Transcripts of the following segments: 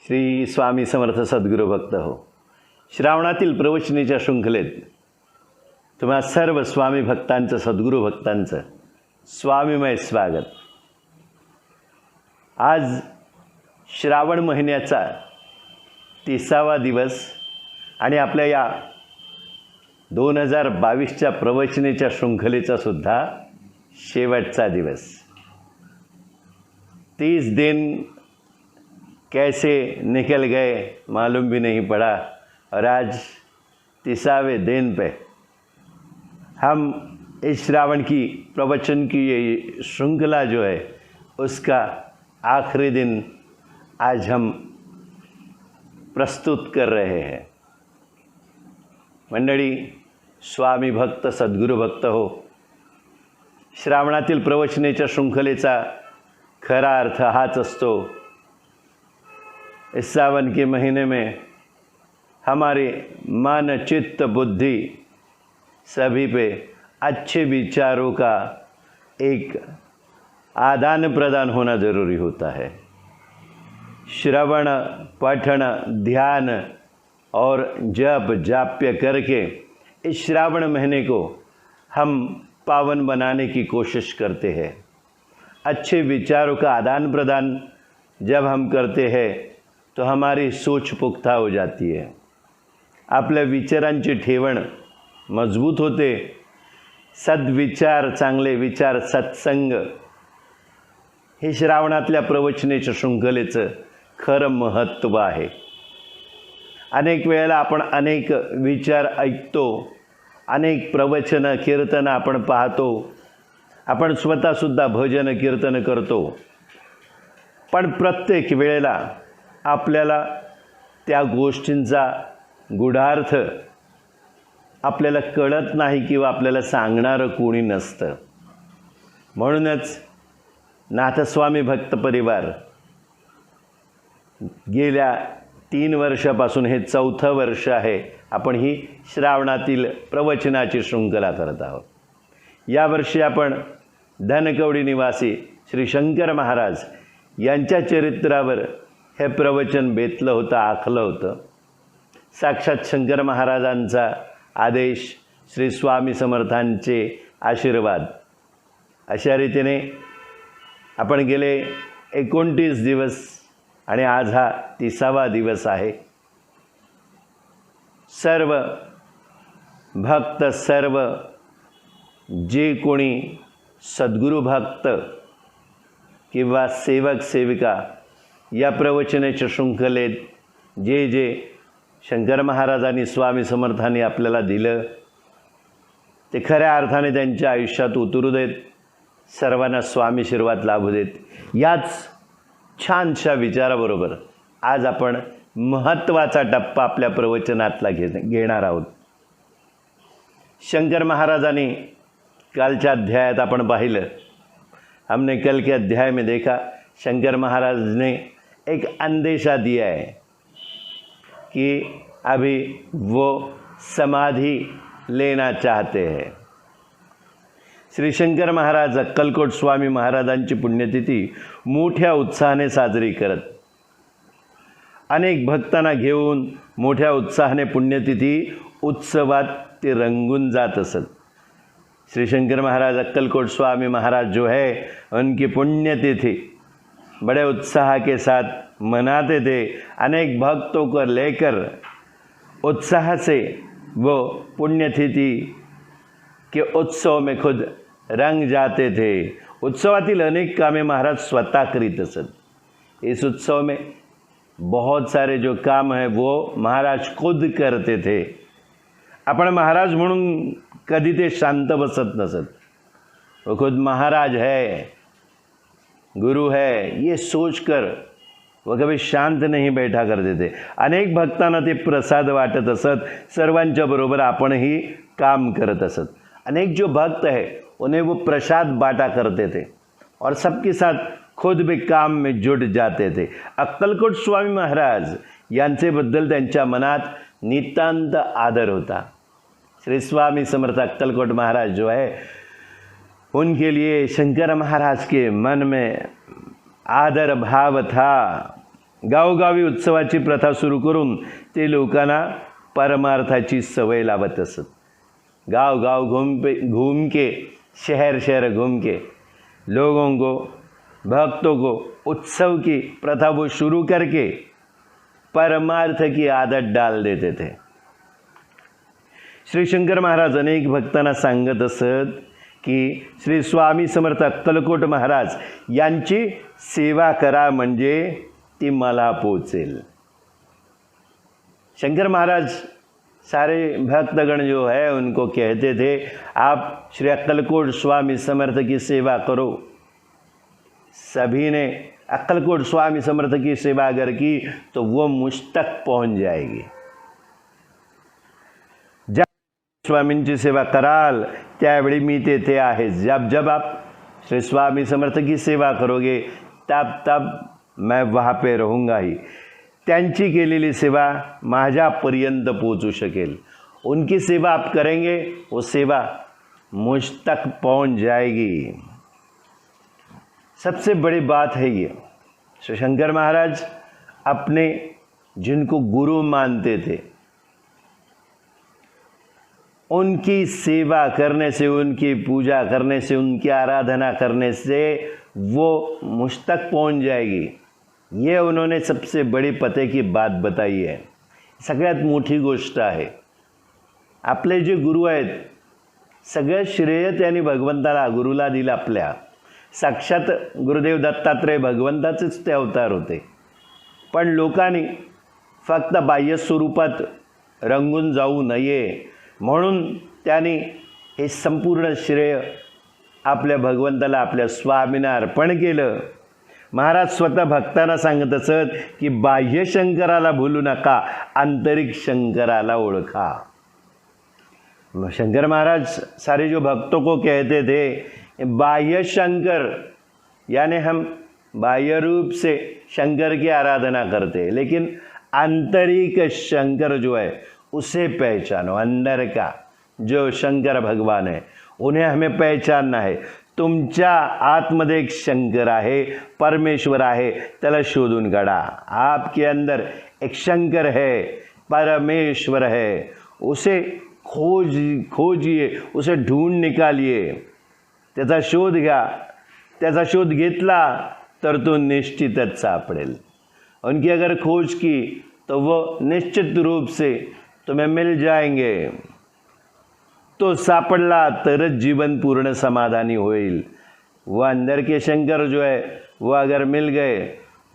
श्री स्वामी समर्थ सद्गुरू भक्त हो. श्रावणातील प्रवचनेच्या शृंखलेत तुम्हा सर्व स्वामी भक्तांचं, सद्गुरू भक्तांचं स्वामीमय स्वागत. आज श्रावण महिन्याचा 30वा दिवस आणि आपल्या या 2022च्या प्रवचनेच्या शृंखलेचा सुद्धा शेवटचा दिवस. 30 दिन कैसे निकल गए मालूम भी नहीं पड़ा और आज 30वें दिन पे हम इस श्रावण की प्रवचन की ये श्रृंखला जो है उसका आखिरी दिन आज हम प्रस्तुत कर रहे हैं. मंडळी, स्वामी भक्त, सद्गुरू भक्त हो, श्रावणातील प्रवचनेच्या शृंखलेचा खरा अर्थ हाच असतो. इस सावन के महीने में हमारे मन, चित्त, बुद्धि सभी पे अच्छे विचारों का एक आदान प्रदान होना ज़रूरी होता है. श्रवण, पठन, ध्यान और जप जाप्य करके इस श्रावण महीने को हम पावन बनाने की कोशिश करते हैं. अच्छे विचारों का आदान प्रदान जब हम करते हैं तो हमारी सोच पुख्ता हो जाती है. आपल्या विचारांची ठेवण मजबूत होते. सद्विचार, चांगले विचार, सत्संग हे श्रावणातल्या प्रवचनेच्या शृंखलेचं खरं महत्त्व आहे. अनेक वेळेला आपण अनेक विचार ऐकतो, अनेक प्रवचनं, कीर्तनं आपण पाहतो, आपण स्वतःसुद्धा भजन कीर्तन करतो. पण प्रत्येक वेळेला आपल्याला त्या गोष्टींचा गूढार्थ आपल्याला कळत नाही किंवा आपल्याला सांगणारं कोणी नसतं. म्हणूनच नाथस्वामी भक्त परिवार गेल्या 3 वर्षापासून, हे 4थं वर्ष आहे, आपण ही श्रावणातील प्रवचनाची शृंखला करत आहोत. यावर्षी आपण धनकवडी निवासी श्री शंकर महाराज यांच्या चरित्रावर हे प्रवचन बेतलं होतं, आखलं होतं. साक्षात शंकर महाराजांचा आदेश, श्री स्वामी समर्थांचे आशीर्वाद, अशा रीतीने आपण गेले 29 दिवस आणि आज हा 30वा दिवस आहे. सर्व भक्त, सर्व जे कोणी सद्गुरू भक्त किंवा सेवक सेविका या प्रवचनाच्या शृंखलेत जे जे शंकर महाराजांनी, स्वामी समर्थांनी आपल्याला दिलं ते खऱ्या अर्थाने त्यांच्या आयुष्यात उतरू देत. सर्वांना स्वामी आशीर्वाद लाभू देत. याच छानशा विचाराबरोबर आज आपण महत्त्वाचा टप्पा आपल्या प्रवचनातला घेणार आहोत. शंकर महाराजांनी कालच्या अध्यायात आपण पाहिलं, हमने कल के अध्याय में देखा, शंकर महाराज ने एक अंदेशा दिया है कि अभी वो समाधि लेना चाहते हैं. श्री शंकर महाराज अक्कलकोट स्वामी महाराजांची पुण्यतिथी मोठ्या उत्साहाने साजरी करत, अनेक भक्तांना घेऊन मोठ्या उत्साहाने पुण्यतिथी उत्सवात ते रंगून जात असत. श्री शंकर महाराज अक्कलकोट स्वामी महाराज जो है, उनकी पुण्यतिथि बड़े उत्साह के साथ मनाते थे. अनेक भक्तों को लेकर उत्साह से वो पुण्यतिथि के उत्सव में खुद रंग जाते थे. उत्सवातील अनेक कामे महाराज स्वतः करीत असत. इस उत्सव में बहुत सारे जो काम है वो महाराज खुद करते थे. आपण महाराज म्हणून कधी ते शांत बसत नसत. वो खुद महाराज है, गुरु है, ये सोचकर वो कभी शांत नहीं बैठा करते थे. अनेक भक्तांना ते प्रसाद वाटत असत. सर्वांच्या बरोबर आपणही काम करत असत. अनेक जो भक्त है उन्हें वो प्रसाद बांटा करते थे और सबके साथ खुद भी काम में जुट जाते थे. अक्कलकोट स्वामी महाराज यांचेबद्दल त्यांच्या मनात नितांत आदर होता. श्री स्वामी समर्थ अक्कलकोट महाराज जो है, उनके लिए शंकर महाराज के मन में आदर भाव था. गावोगावी उत्सवाची प्रथा सुरू करून ते लोकांना परमार्थाची सवय लावत असत। गांव गांव घूम के शहर शहर घूम के लोगों को, भक्तों को उत्सव की प्रथा वो शुरू करके परमार्थ की आदत डाल देते थे। श्री शंकर महाराज अनेक भक्तांना सांगत असत की श्री स्वामी समर्थ अक्कलकोट महाराज यांची सेवा करा म्हणजे ती मला पोचेल। शंकर महाराज सारे भक्तगण जो है उनको कहते थे आप श्री अक्कलकोट स्वामी समर्थ की सेवा करो। सभी ने अक्कलकोट स्वामी समर्थ की सेवा अगर की तो वो मुझ तक पहुंच जाएगी। जब स्वामींची सेवा कराल त्यावेळी मी तेथे आहे। जब आप श्री स्वामी समर्थ की सेवा करोगे तब मैं वहाँ पे रहूँगा ही। त्यांची केलेली सेवा माझ्यापर्यंत पोचू शकेल। उनकी सेवा आप करेंगे वो सेवा मुझ तक पहुँच जाएगी। सबसे बड़ी बात है ये, श्री शंकर महाराज अपने जिनको गुरु मानते थे उनकी सेवा करने से, उनकी पूजा करने से, उनकी आराधना करने से वो मुझ तक पहुंच जाएगी। ये उन्होंने सबसे बड़ी पते की बात बताई है। सगळ्यात मोठी गोष्ट आहे। आपले जे गुरु आहेत सगळं श्रेय त्यांनी भगवंताला, गुरुला दिलं। आपल्या साक्षात गुरुदेव दत्तात्रय भगवंताचेच ते अवतार होते, पण लोकांनी फक्त बाह्य स्वरूपात रंगून जाऊ नये म्हणून त्यांनी हे संपूर्ण श्रेय आपल्या भगवंताला, आपल्या स्वामींना अर्पण केलं। महाराज स्वतः भक्तांना सांगत असत की बाह्य शंकराला भूलू नका, आंतरिक शंकराला ओळखा। शंकर महाराज सारे जो भक्तों को कहते थे बाह्य शंकर यानी हम बाह्य रूप से शंकर की आराधना करते हैं, लेकिन आंतरिक शंकर जो है उसे पहचानो। अंदर का जो शंकर भगवान है उन्हें हमें पहचानना है। तुमच्या आतमध्ये एक शंकर आहे, परमेश्वर आहे, त्याला शोधून काढा। आपके अंदर एक शंकर है, परमेश्वर है, उसे खोजिए, उसे ढूंढ निकालिए, त्याचा शोध घ्या। त्याचा शोध घेतला तर तो निश्चितच सापडेल। उनकी अगर खोज की तो वो निश्चित रूप से तुम्हें मिल जाएंगे। तो सापडला तरच जीवन पूर्ण समाधानी होईल। वो अंदर के शंकर जो है वो अगर मिल गए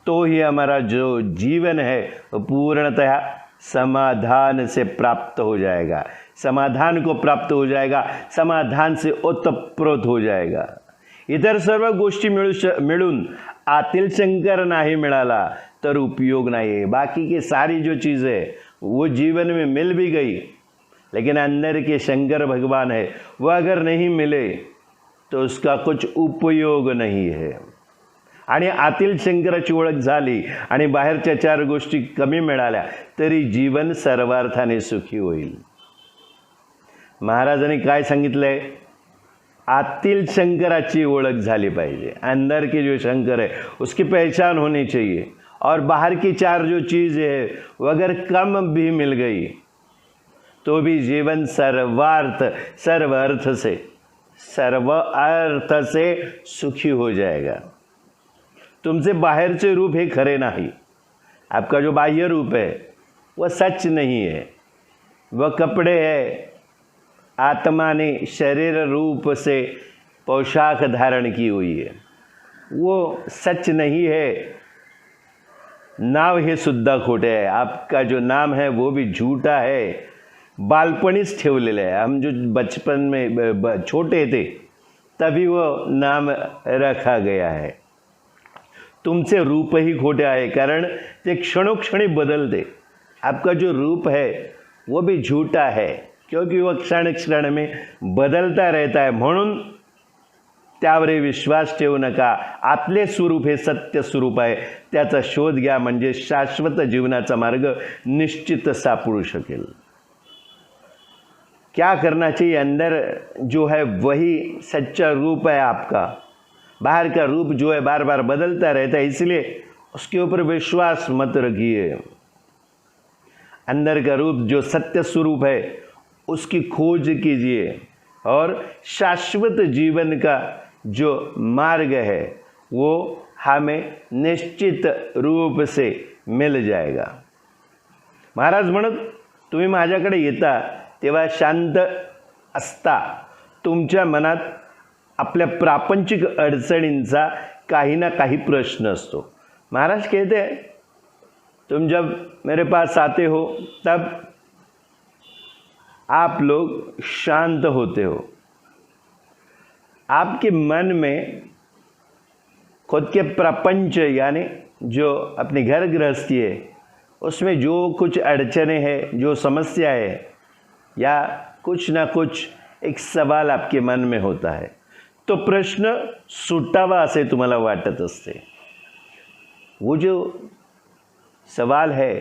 तो ही हमारा जो जीवन है वो पूर्णतः समाधान से प्राप्त हो जाएगा, समाधान को प्राप्त हो जाएगा, समाधान से ओतप्रोत हो जाएगा। इतर सर्व गोष्टी मिळून आतील शंकर नाही मिळाला तर उपयोग नहीं है। बाकी की सारी जो चीज़ें है वो जीवन में मिल भी गई, लेकिन अंदर के शंकर भगवान है वो अगर नहीं मिले तो उसका कुछ उपयोग नहीं है। आणि आतील शंकराची ओळख झाली आणि बाहेरच्या चार गोष्टी कमी मिळाल्या तरी जीवन सर्वार्थाने सुखी होईल। महाराजांनी काय सांगितलंय? आतील शंकराची ओळख झाली पाहिजे। अंदर के जो शंकर है उसकी पहचान होनी चाहिए, और बाहर की चार जो चीज़ है वो अगर कम भी मिल गई तो भी जीवन सर्व अर्थ से सुखी हो जाएगा। तुमसे बाहर से रूप है खरे नहीं, आपका जो बाह्य रूप है वह सच नहीं है, वह कपड़े है। आत्मा ने शरीर रूप से पोशाक धारण की हुई है, वो सच नहीं है। नाव हे सुद्धा खोटे है, आपका जो नाम है वो भी झूठा है, बालपणीच ठेवलेलं है। हम जो बचपन में छोटे थे तभी वो नाम रखा गया है। तुमचे रूप ही खोटे आहे, कारण ते क्षणोक्षणी बदलते। आपका जो रूप है वो भी झूठा है, क्योंकि वह क्षण क्षण में बदलता रहता है। म्हणून त्यावर विश्वास ठेवू नका। आतले स्वरूप हे सत्य स्वरूप आहे, त्याचा शोध घ्या, म्हणजे शाश्वत जीवनाचा मार्ग निश्चित सापडू शकेल। क्या करना चाहिए? अंदर जो है वही सच्चा रूप है आपका। बाहर का रूप जो है बार बार बदलता रहता है, इसलिए उसके ऊपर विश्वास मत रखिए। अंदर का रूप जो सत्य स्वरूप है उसकी खोज कीजिए और शाश्वत जीवन का जो मार्ग है वो हमें निश्चित रूप से मिल जाएगा। महाराज म्हणत, तुम्ही माझ्याकडे येता तेव्हा शांत असता तुमच्या मनात आपल्या प्रापंचिक अडचणींचा काही ना काही प्रश्न असतो। महाराज कहते हैं, तुम जब मेरे पास आते हो तब आप लोग शांत होते हो। आपके मन में खुद के प्रपंच यानी जो अपनी घर गृहस्थी है उसमें जो कुछ अड़चने हैं, जो समस्या है या कुछ ना कुछ एक सवाल आपके मन में होता है, तो प्रश्न सुटावा असे तुम्हाला वाटत असते। वो जो सवाल है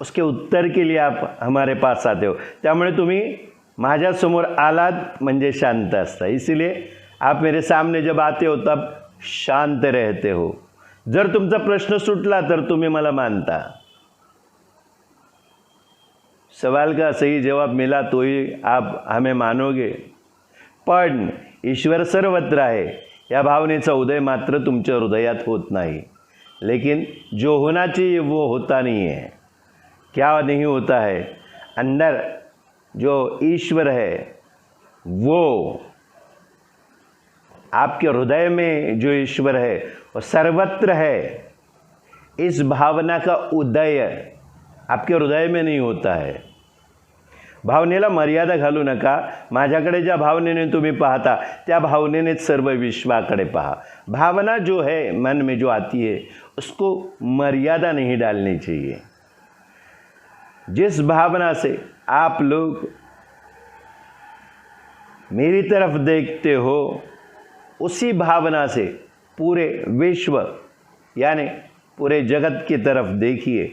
उसके उत्तर के लिए आप हमारे पास आते हो, त्यामुळे तुम्ही माझ्यासमोर आलात म्हणजे शांत असता। इसलिए आप मेरे सामने जब आते हो तब शांत रहते हो। जर तुमचा प्रश्न सुटला तर तुम्ही मला मानता। सवाल का सही जवाब मिला तो ही आप हमें मानोगे, पण ईश्वर सर्वत्र आहे या भावनेचा उदय मात्र तुमच्या हृदयात होत नाही। लेकिन जो होना चाहिए वो होता नहीं है। क्या नहीं होता है? अंदर जो ईश्वर है वो आपके हृदय में जो ईश्वर है वो सर्वत्र है। इस भावना का उदय आपके हृदय में नहीं होता है। भावनेला मर्यादा घालू नका। माझ्याकडे ज्या भावनेने तुम्ही पाहता त्या भावनेने सर्व विश्वाकडे पहा। भावना जो है मन में जो आती है उसको मर्यादा नहीं डालनी चाहिए। जिस भावना से आप लोग मेरी तरफ देखते हो उसी भावना से पूरे विश्व यानी पूरे जगत की तरफ देखिए,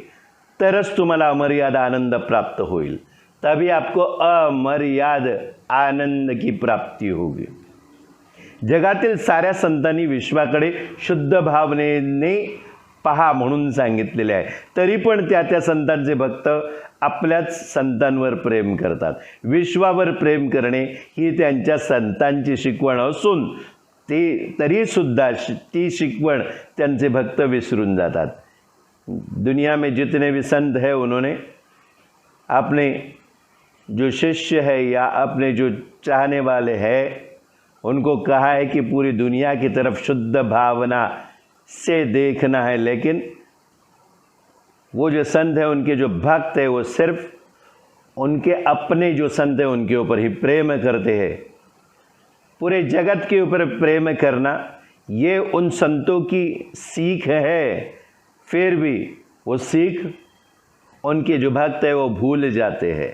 तरच तुम्हाला अमर्याद आनंद प्राप्त होईल। तभी आपको अमर्याद आनंद की प्राप्ति होगी। जगातील साऱ्या संतांनी विश्वाकडे शुद्ध भावनेने पहा म्हणून सांगितलेले आहे, तरी पण त्या संतांचे भक्त आपल्याच संतांवर प्रेम करतात। विश्वावर प्रेम करणे ही त्यांच्या संतांची शिकवण असून तरी सुद्धा ती शिकवण त्यांचे भक्त विसरून जातात। दुनिया में जितने भी संत हैं उन्होंने अपने जो शिष्य है या अपने जो चाहने वाले हैं उनको कहा है कि पूरी दुनिया की तरफ शुद्ध भावना से देखना है, लेकिन वो जो संत है उनके जो भक्त है वो सिर्फ उनके अपने जो संत है उनके ऊपर ही प्रेम करते हैं। पूरे जगत के ऊपर प्रेम करना ये उन संतों की सीख है, फिर भी वो सीख उनके जो भक्त है वो भूल जाते हैं।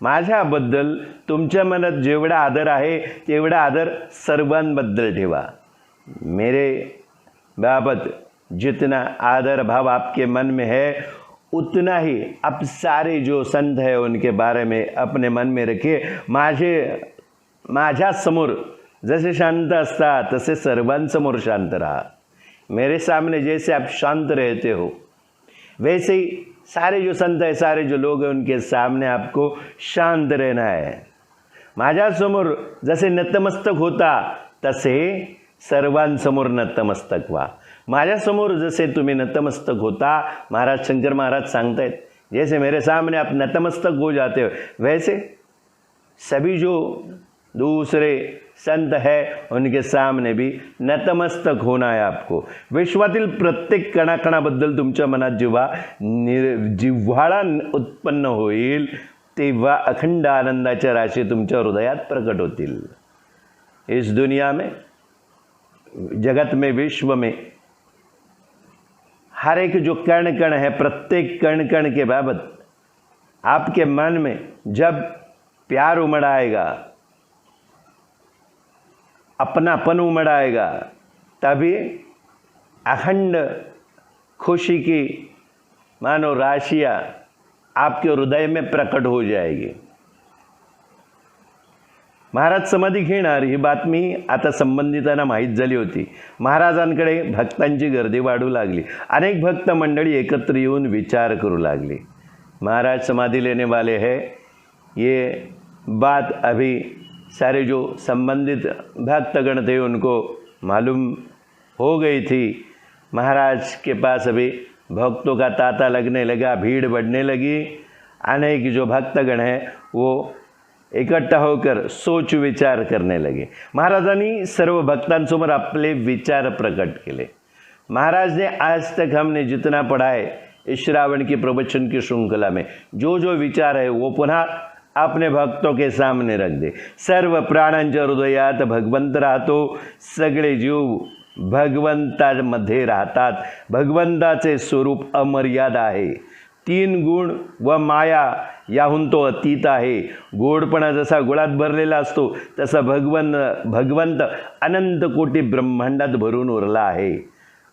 माझ्याबद्दल तुमच्या मनात जेवढा आदर आहे तेवढा आदर सर्वांबद्दल ठेवा। मेरे बाबत जितना आदर भाव आपके मन में है उतना ही आप सारे जो संत है उनके बारे में अपने मन में रखिए। माझ्या समोर जैसे शांत असता तसे सर्वांसमोर शांत रहा। मेरे सामने जैसे आप शांत रहते हो वैसे ही सारे जो संत है, सारे जो लोग हैं उनके सामने आपको शांत रहना है। माझ्यासमोर जसे नतमस्तक होता तसे सर्वांसमोर नतमस्तक व्हा। माझ्यासमोर जसे तुम्ही नतमस्तक होता, महाराज शंकर महाराज सांगतायत, जैसे मेरे सामने आप नतमस्तक हो जाते हो वैसे सभी जो दूसरे संत है उनके सामने भी नतमस्तक होना है आपको। विश्वातील प्रत्येक कणाकणाबद्दल तुमच्या मनात जेव्हा जिव्हाळा उत्पन्न होईल तेव्हा अखंड आनंदाच्या राशी तुमच्या हृदयात प्रकट होतील। इस दुनिया में, जगत में, विश्व में हर एक जो कण कण है, प्रत्येक कण कण के बाबत आपके मन में जब प्यार उमड़ आएगा, अपनापन उमड़ आएगा, तभी अखंड खुशी की मानो राशियाँ आपके हृदय में प्रकट हो जाएगी। महाराज समाधी घेणार ही बातमी आता संबंधितांना माहीत झाली होती. महाराजांकडे भक्तांची गर्दी वाढू लागली. अनेक भक्त मंडळी एकत्र येऊन विचार करू लागली. महाराज समाधि लेने वाले हैं, ये बात अभी सारे जो संबंधित भक्तगण थे उनको मालूम हो गई थी. महाराज के पास अभी भक्तों का तांता लगने लगा, भीड़ बढ़ने लगी. अनेक जो भक्तगण हैं वो इकट्ठा होकर सोच विचार करने लगे. महाराजांनी सर्व भक्तांसमोर आपले विचार प्रकट केले. महाराज ने आज तक हमने जितना पढ़ा है इस श्रावण की प्रवचन की श्रृंखला में जो जो विचार है वो पुन्हा अपने भक्तों के सामने रख दे. सर्व प्राणांच्या हृदयात भगवंत राहतो. सगळे जीव भगवंतामध्ये राहतात. भगवंताचे स्वरूप अमर्याद आहे. 3 गुण व माया याहून तो अतीत आहे. गोडपणा जसा गुळात भरलेला असतो तसा भगवंत अनंत कोटी ब्रह्मांडात भरून उरला आहे.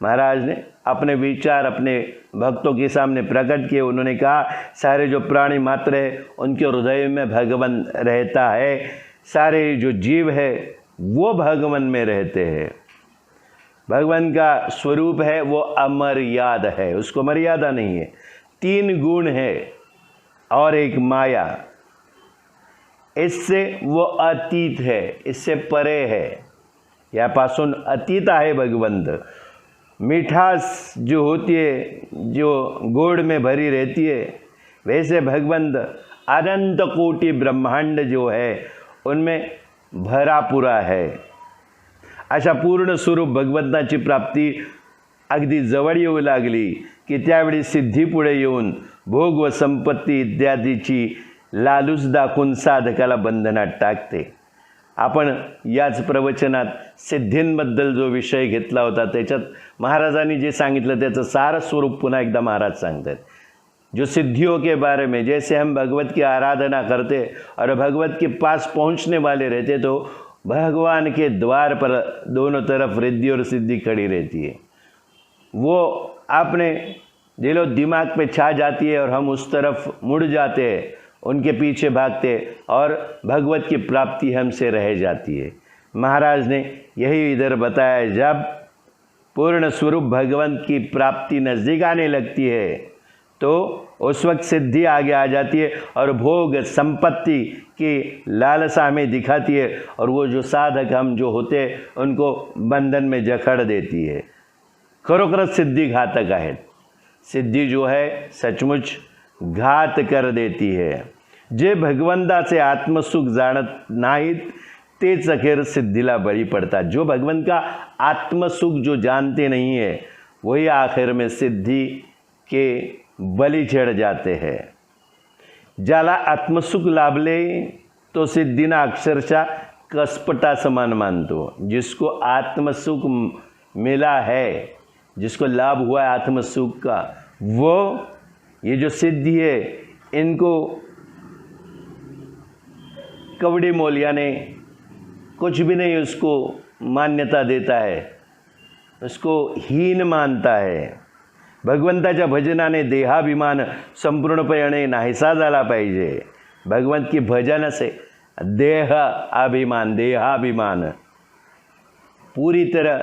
महाराज ने अपने विचार अपने भक्तों के सामने प्रकट किए. उन्होंने कहा सारे जो प्राणी मात्र है उनके हृदय में भगवान रहता है. सारे जो जीव है वो भगवान में रहते हैं. भगवान का स्वरूप है वो अमर्याद है, उसको मर्यादा नहीं है. 3 गुण है और एक माया, इससे वो अतीत है, इससे परे है. यापासून अतीत आहे भगवंत. मिठास जो होती है, जो गोड़ में भरी रहती है, वैसे भगवंत अनंत कोटि ब्रह्मांड जो है उनमें भरा पूरा है. अशा पूर्ण स्वरूप भगवंताची प्राप्ती अगदी जवळ येऊ लागली की त्यावेळी सिद्धी पुढे येऊन भोग व संपत्ती इत्यादीची लालूच दाखवून साधकाला बंधनात टाकते. आपण याच प्रवचनात सिद्धींबद्दल जो विषय घेतला होता त्याच्यात महाराजांनी जे सांगितलं त्याचं सार स्वरूप पुन्हा एकदा महाराज सांगतात. जो सिद्धियों के बारे में, जैसे हम भगवत की आराधना करते और भगवत के पास पहुंचने वाले रहते तो भगवान के द्वार पर दोनों तरफ रिद्धि और सिद्धि खड़ी रहती है. वो अपने दिलो दिमाग पे छा जाती है और हम उस तरफ मुड़ जाते हैं, उनके पीछे भागते और भगवत की प्राप्ति हमसे रह जाती है. महाराज ने यही इधर बताया, जब पूर्ण स्वरूप भगवंत की प्राप्ति नज़दीक आने लगती है तो उस वक्त सिद्धि आगे आ जाती है और भोग संपत्ति की लालसा हमें दिखाती है और वो जो साधक हम जो होते हैं उनको बंधन में जकड़ देती है. खरोखरच सिद्धि घातक आहेत. सिद्धि जो है सचमुच घात कर देती है. जे भगवंताचे आत्मसुख जाणत नाहीत तेच अखेर सिद्धीला बळी पडतात. जो भगवंत का आत्मसुख जो जानते नहीं है वही आखिर में सिद्धि के बली चढ़ जाते हैं. ज्याला आत्मसुख लाभले तो सिद्धीना अक्षरशः कसपटा समान मानतो. जिसको आत्मसुख मिला है, जिसको लाभ हुआ है आत्मसुख का, वो ये जो सिद्धि है इनको कवड़ी मोल यानी कुछ भी नहीं उसको मान्यता देता है, उसको हीन मानता है. भगवंताच्या भजनाने देहाभिमान संपूर्णपणे नाहीसा झाला पाहिजे. भगवंत की भजन से देह अभिमान, देहाभिमान पूरी तरह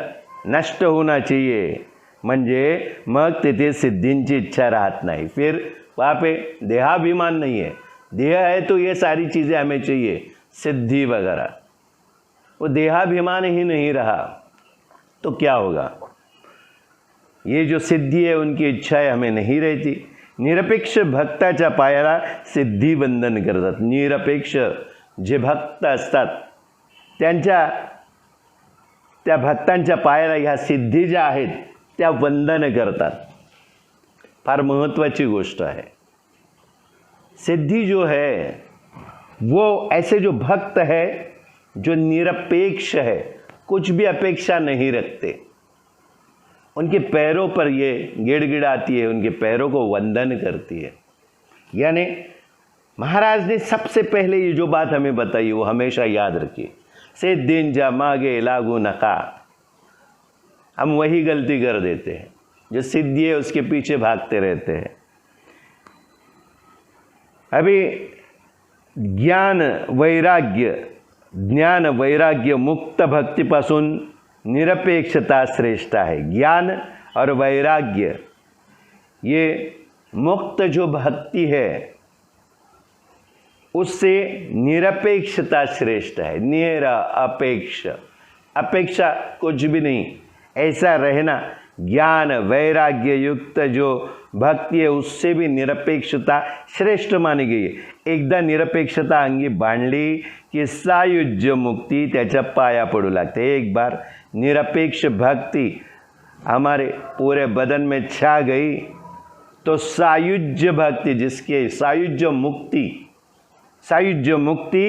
नष्ट होना चाहिए. म्हणजे मग तिथे सिद्धींची इच्छा राहत नाही. फिर वहाँ पे देहाभिमान नहीं है. देह है तो ये सारी चीज़ें हमें चाहिए, सिद्धि वगैरह. वो देहाभिमान ही नहीं रहा तो क्या होगा. ये जो सिद्धि है उनकी इच्छाएं हमें नहीं रहती. निरपेक्ष भक्ताच्या पायाला सिद्धी बंधन करतात. निरपेक्ष जे भक्त असतात त्या भक्तांच्या पायाला ह्या सिद्धी ज्या आहेत त्या वंदन करतात. फार महत्त्वाची गोष्ट आहे. सिद्धि जो है वो ऐसे जो भक्त है जो निरपेक्ष है, कुछ भी अपेक्षा नहीं रखते, उनके पैरों पर ये गिड़गिड़ाती है, उनके पैरों को वंदन करती है. यानी महाराज ने सबसे पहले ये जो बात हमें बताई वो हमेशा याद रखिए. सिद्धींच्या मागे लागू नका. हम वही गलती कर देते हैं, जो सिद्धि है उसके पीछे भागते रहते हैं. अभी ज्ञान वैराग्य ज्ञान वैराग्य मुक्त भक्तीपासून निरपेक्षता श्रेष्ठ है। ज्ञान और वैराग्य, ये मुक्त जो भक्ति है उससे निरपेक्षता श्रेष्ठ है। निरपेक्ष, अपेक्षा कुछ भी नहीं, ऐसा रहना। ज्ञान वैराग्य युक्त जो भक्ति है उससे भी निरपेक्षता श्रेष्ठ मानी गई है। एकदा निरपेक्षता अंगी बांधली की सायुज्य मुक्ती त्याच्या पाया पडू लागते। एक बार निरपेक्ष भक्ति हमारे पूरे बदन में छा गई तो सायुज्य भक्ति, जिसके सायुज्य मुक्ति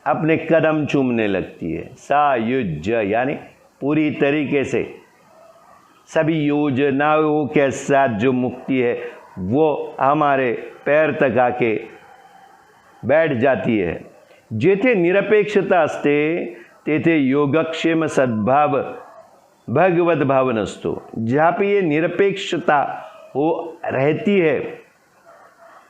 अपने कदम चूमने लगती है। सायुज्य यानी पूरी तरीके से सभी योजनाओं के साथ जो मुक्ति है वो हमारे पैर तक आके बैठ जाती है। जेथे निरपेक्षता असते तेथे योगक्षेम सद्भाव भगवत भाव नसतो। जहाँ पे ये निरपेक्षता हो रहती है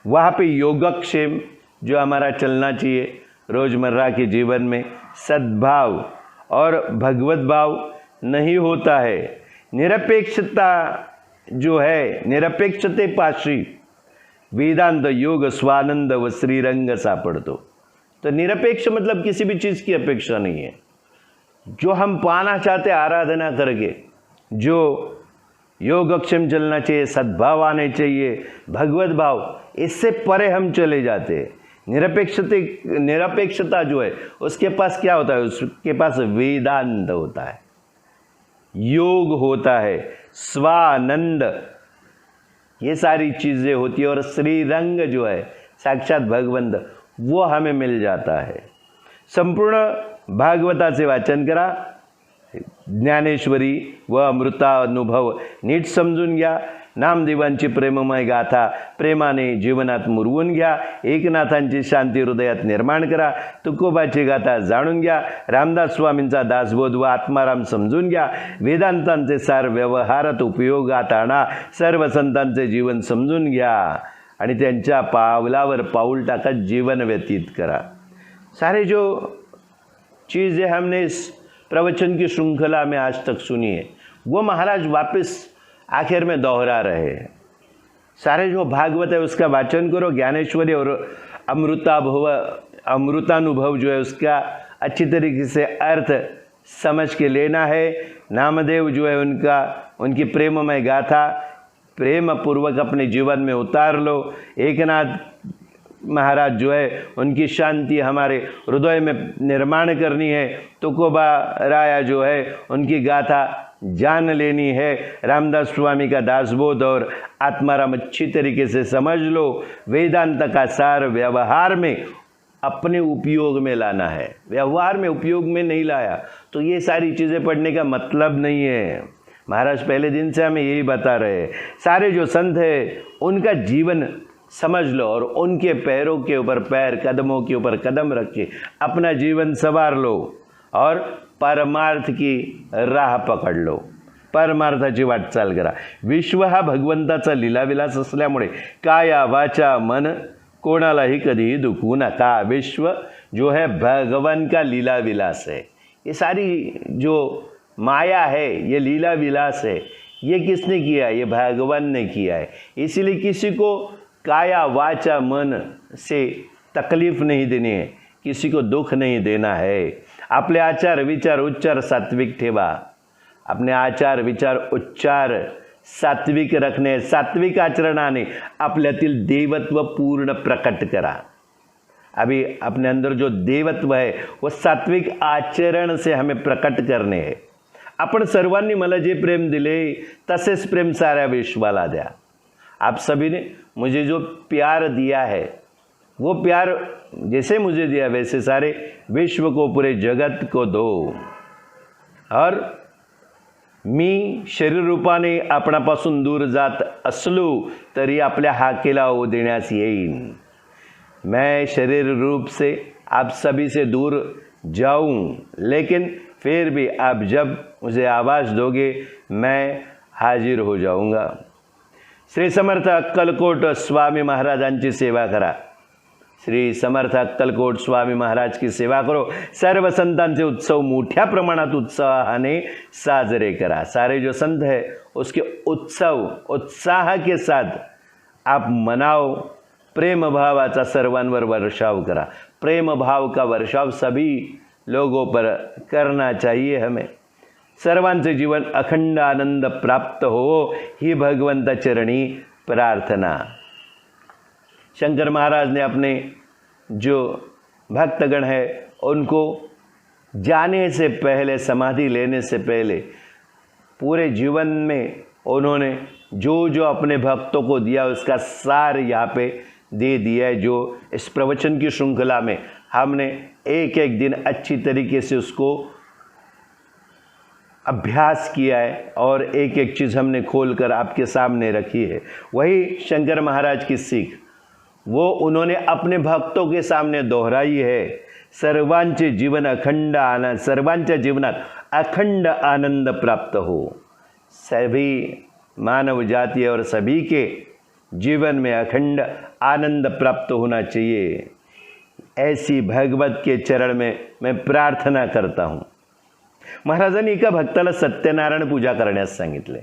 वहाँ पे योगक्षेम जो हमारा चलना चाहिए रोज़मर्रा के जीवन में, सद्भाव और भगवत भाव नहीं होता है। निरपेक्षता जो है, निरपेक्षते पाशी वेदांत योग स्वानंद व श्रीरंग सापड़तो। तो निरपेक्ष मतलब किसी भी चीज़ की अपेक्षा नहीं है। जो हम पाना चाहते आराधना करके, जो योगक्षेम चलना चाहिए, सद्भाव आने चाहिए, भगवत भाव, इससे परे हम चले जाते हैं। निरपेक्षता जो है उसके पास क्या होता है? उसके पास वेदांत होता है, योग होता है, स्वानंद, ये सारी चीज़ें होती है। और श्रीरंग जो है साक्षात भगवंत, वो हमें मिल जाता है। संपूर्ण भागवताचे वाचन करा, ज्ञानेश्वरी व अमृता अनुभव नीट समजून घ्या। नामदेवांची प्रेममय गाथा प्रेमाने जीवनात मुरवून घ्या। एकनाथांची शांती हृदयात निर्माण करा। तुकोबाची गाथा जाणून घ्या। रामदास स्वामींचा दासबोध व आत्माराम समजून घ्या। वेदांतांचे सार व्यवहारात उपयोगात आणा। सर्व संतांचे जीवन समजून घ्या आणि त्यांच्या पावलावर पाऊल टाकत जीवन व्यतीत करा। सारे जो चीज़ें हमने इस प्रवचन की श्रृंखला में आज तक सुनी है वो महाराज वापस आखिर में दोहरा रहे हैं। सारे जो भागवत है उसका वाचन करो। ज्ञानेश्वरी और अमृतानुभव जो है उसका अच्छी तरीके से अर्थ समझ के लेना है। नामदेव जो है उनकी प्रेममय गाथा प्रेम पूर्वक अपने जीवन में उतार लो। एकनाथ महाराज जो है उनकी शांति हमारे हृदय में निर्माण करनी है। तुकोबा राया जो है उनकी गाथा जान लेनी है। रामदास स्वामी का दासबोध और आत्माराम अच्छी तरीके से समझ लो। वेदांत का सार व्यवहार में अपने उपयोग में लाना है। व्यवहार में उपयोग में नहीं लाया तो ये सारी चीज़ें पढ़ने का मतलब नहीं है। महाराज पहले दिन से हमें यही बता रहे हैं। सारे जो संत है उनका जीवन समझ लो और उनके पैरों के ऊपर पैर, कदमों के ऊपर कदम रख के अपना जीवन संवार लो और परमार्थ की राह पकड लो। परमार्थाची वाटचाल करा। विश्व हा भगवंताचा लीलाविलास असल्यामुळे काया वाचा मन कोणालाही कधीही दुखवू नका। विश्व जो है भगवान का लीला विलास है। ये सारी जो माया है ये लीला विलास है। ये किसने किया? ये भगवान ने किया है। इसीलिए किसी को काया वाचा मन से तकलीफ नहीं देनी है, किसी को दुख नहीं देना है। आपले आचार विचार उच्चार सात्विक ठेवा। अपने आचार विचार उच्चार सात्विक रखणे, सात्विक आचरणाने आपल्यातील देवत्व पूर्ण प्रकट करा। अभी अपने अंदर जो देवत्व है वो सात्विक आचरण से हमें प्रकट करने हैं। आपण सर्वांनी मला जे प्रेम दिले तसेच प्रेम साऱ्या विश्वाला द्या। आप सभी ने मुझे जो प्यार दिया है वो प्यार जैसे मुझे दिया वैसे सारे विश्व को, पूरे जगत को दो। और मी शरीर रूपाने आपणापासून दूर जात असलो तरी आपल्या हाकेला ओ देण्यास येईन। मैं शरीर रूप से आप सभी से दूर जाऊं, लेकिन फिर भी आप जब मुझे आवाज़ दोगे मैं हाजिर हो जाऊंगा। श्री समर्थ अक्कलकोट स्वामी महाराजांची सेवा करा। श्री समर्थ अक्कलकोट स्वामी महाराज की सेवा करो। सर्व संतांचे उत्सव मोठ्या प्रमाणात उत्साहाने साजरे करा। सारे जो संत है उसके उत्सव उत्साह के साथ आप मनाओ। प्रेम भावाचा सर्वांवर वर्षाव करा। प्रेम भाव का वर्षाव सभी लोगों पर करना चाहिए हमें। सर्वांचे जीवन अखंड आनंद प्राप्त हो ही भगवंता चरणी प्रार्थना। शंकर महाराज ने अपने जो भक्तगण है उनको जाने से पहले, समाधि लेने से पहले पूरे जीवन में उन्होंने जो जो अपने भक्तों को दिया उसका सार यहाँ पे दे दिया है। जो इस प्रवचन की श्रृंखला में हमने एक एक दिन अच्छी तरीके से उसको अभ्यास किया है और एक एक चीज़ हमने खोलकर आपके सामने रखी है। वही शंकर महाराज की सीख वो उन्होंने अपने भक्तों के सामने दोहराई है। सर्वांचे जीवन अखंड आनंद, सर्वांच्या जीवनात अखंड आनंद प्राप्त हो। सभी मानव जाति और सभी के जीवन में अखंड आनंद प्राप्त होना चाहिए। ऐसी भगवत के चरण में मैं प्रार्थना करता हूँ। महाराजांनी एका भक्ताला सत्यनारायण पूजा करण्यास सांगितले।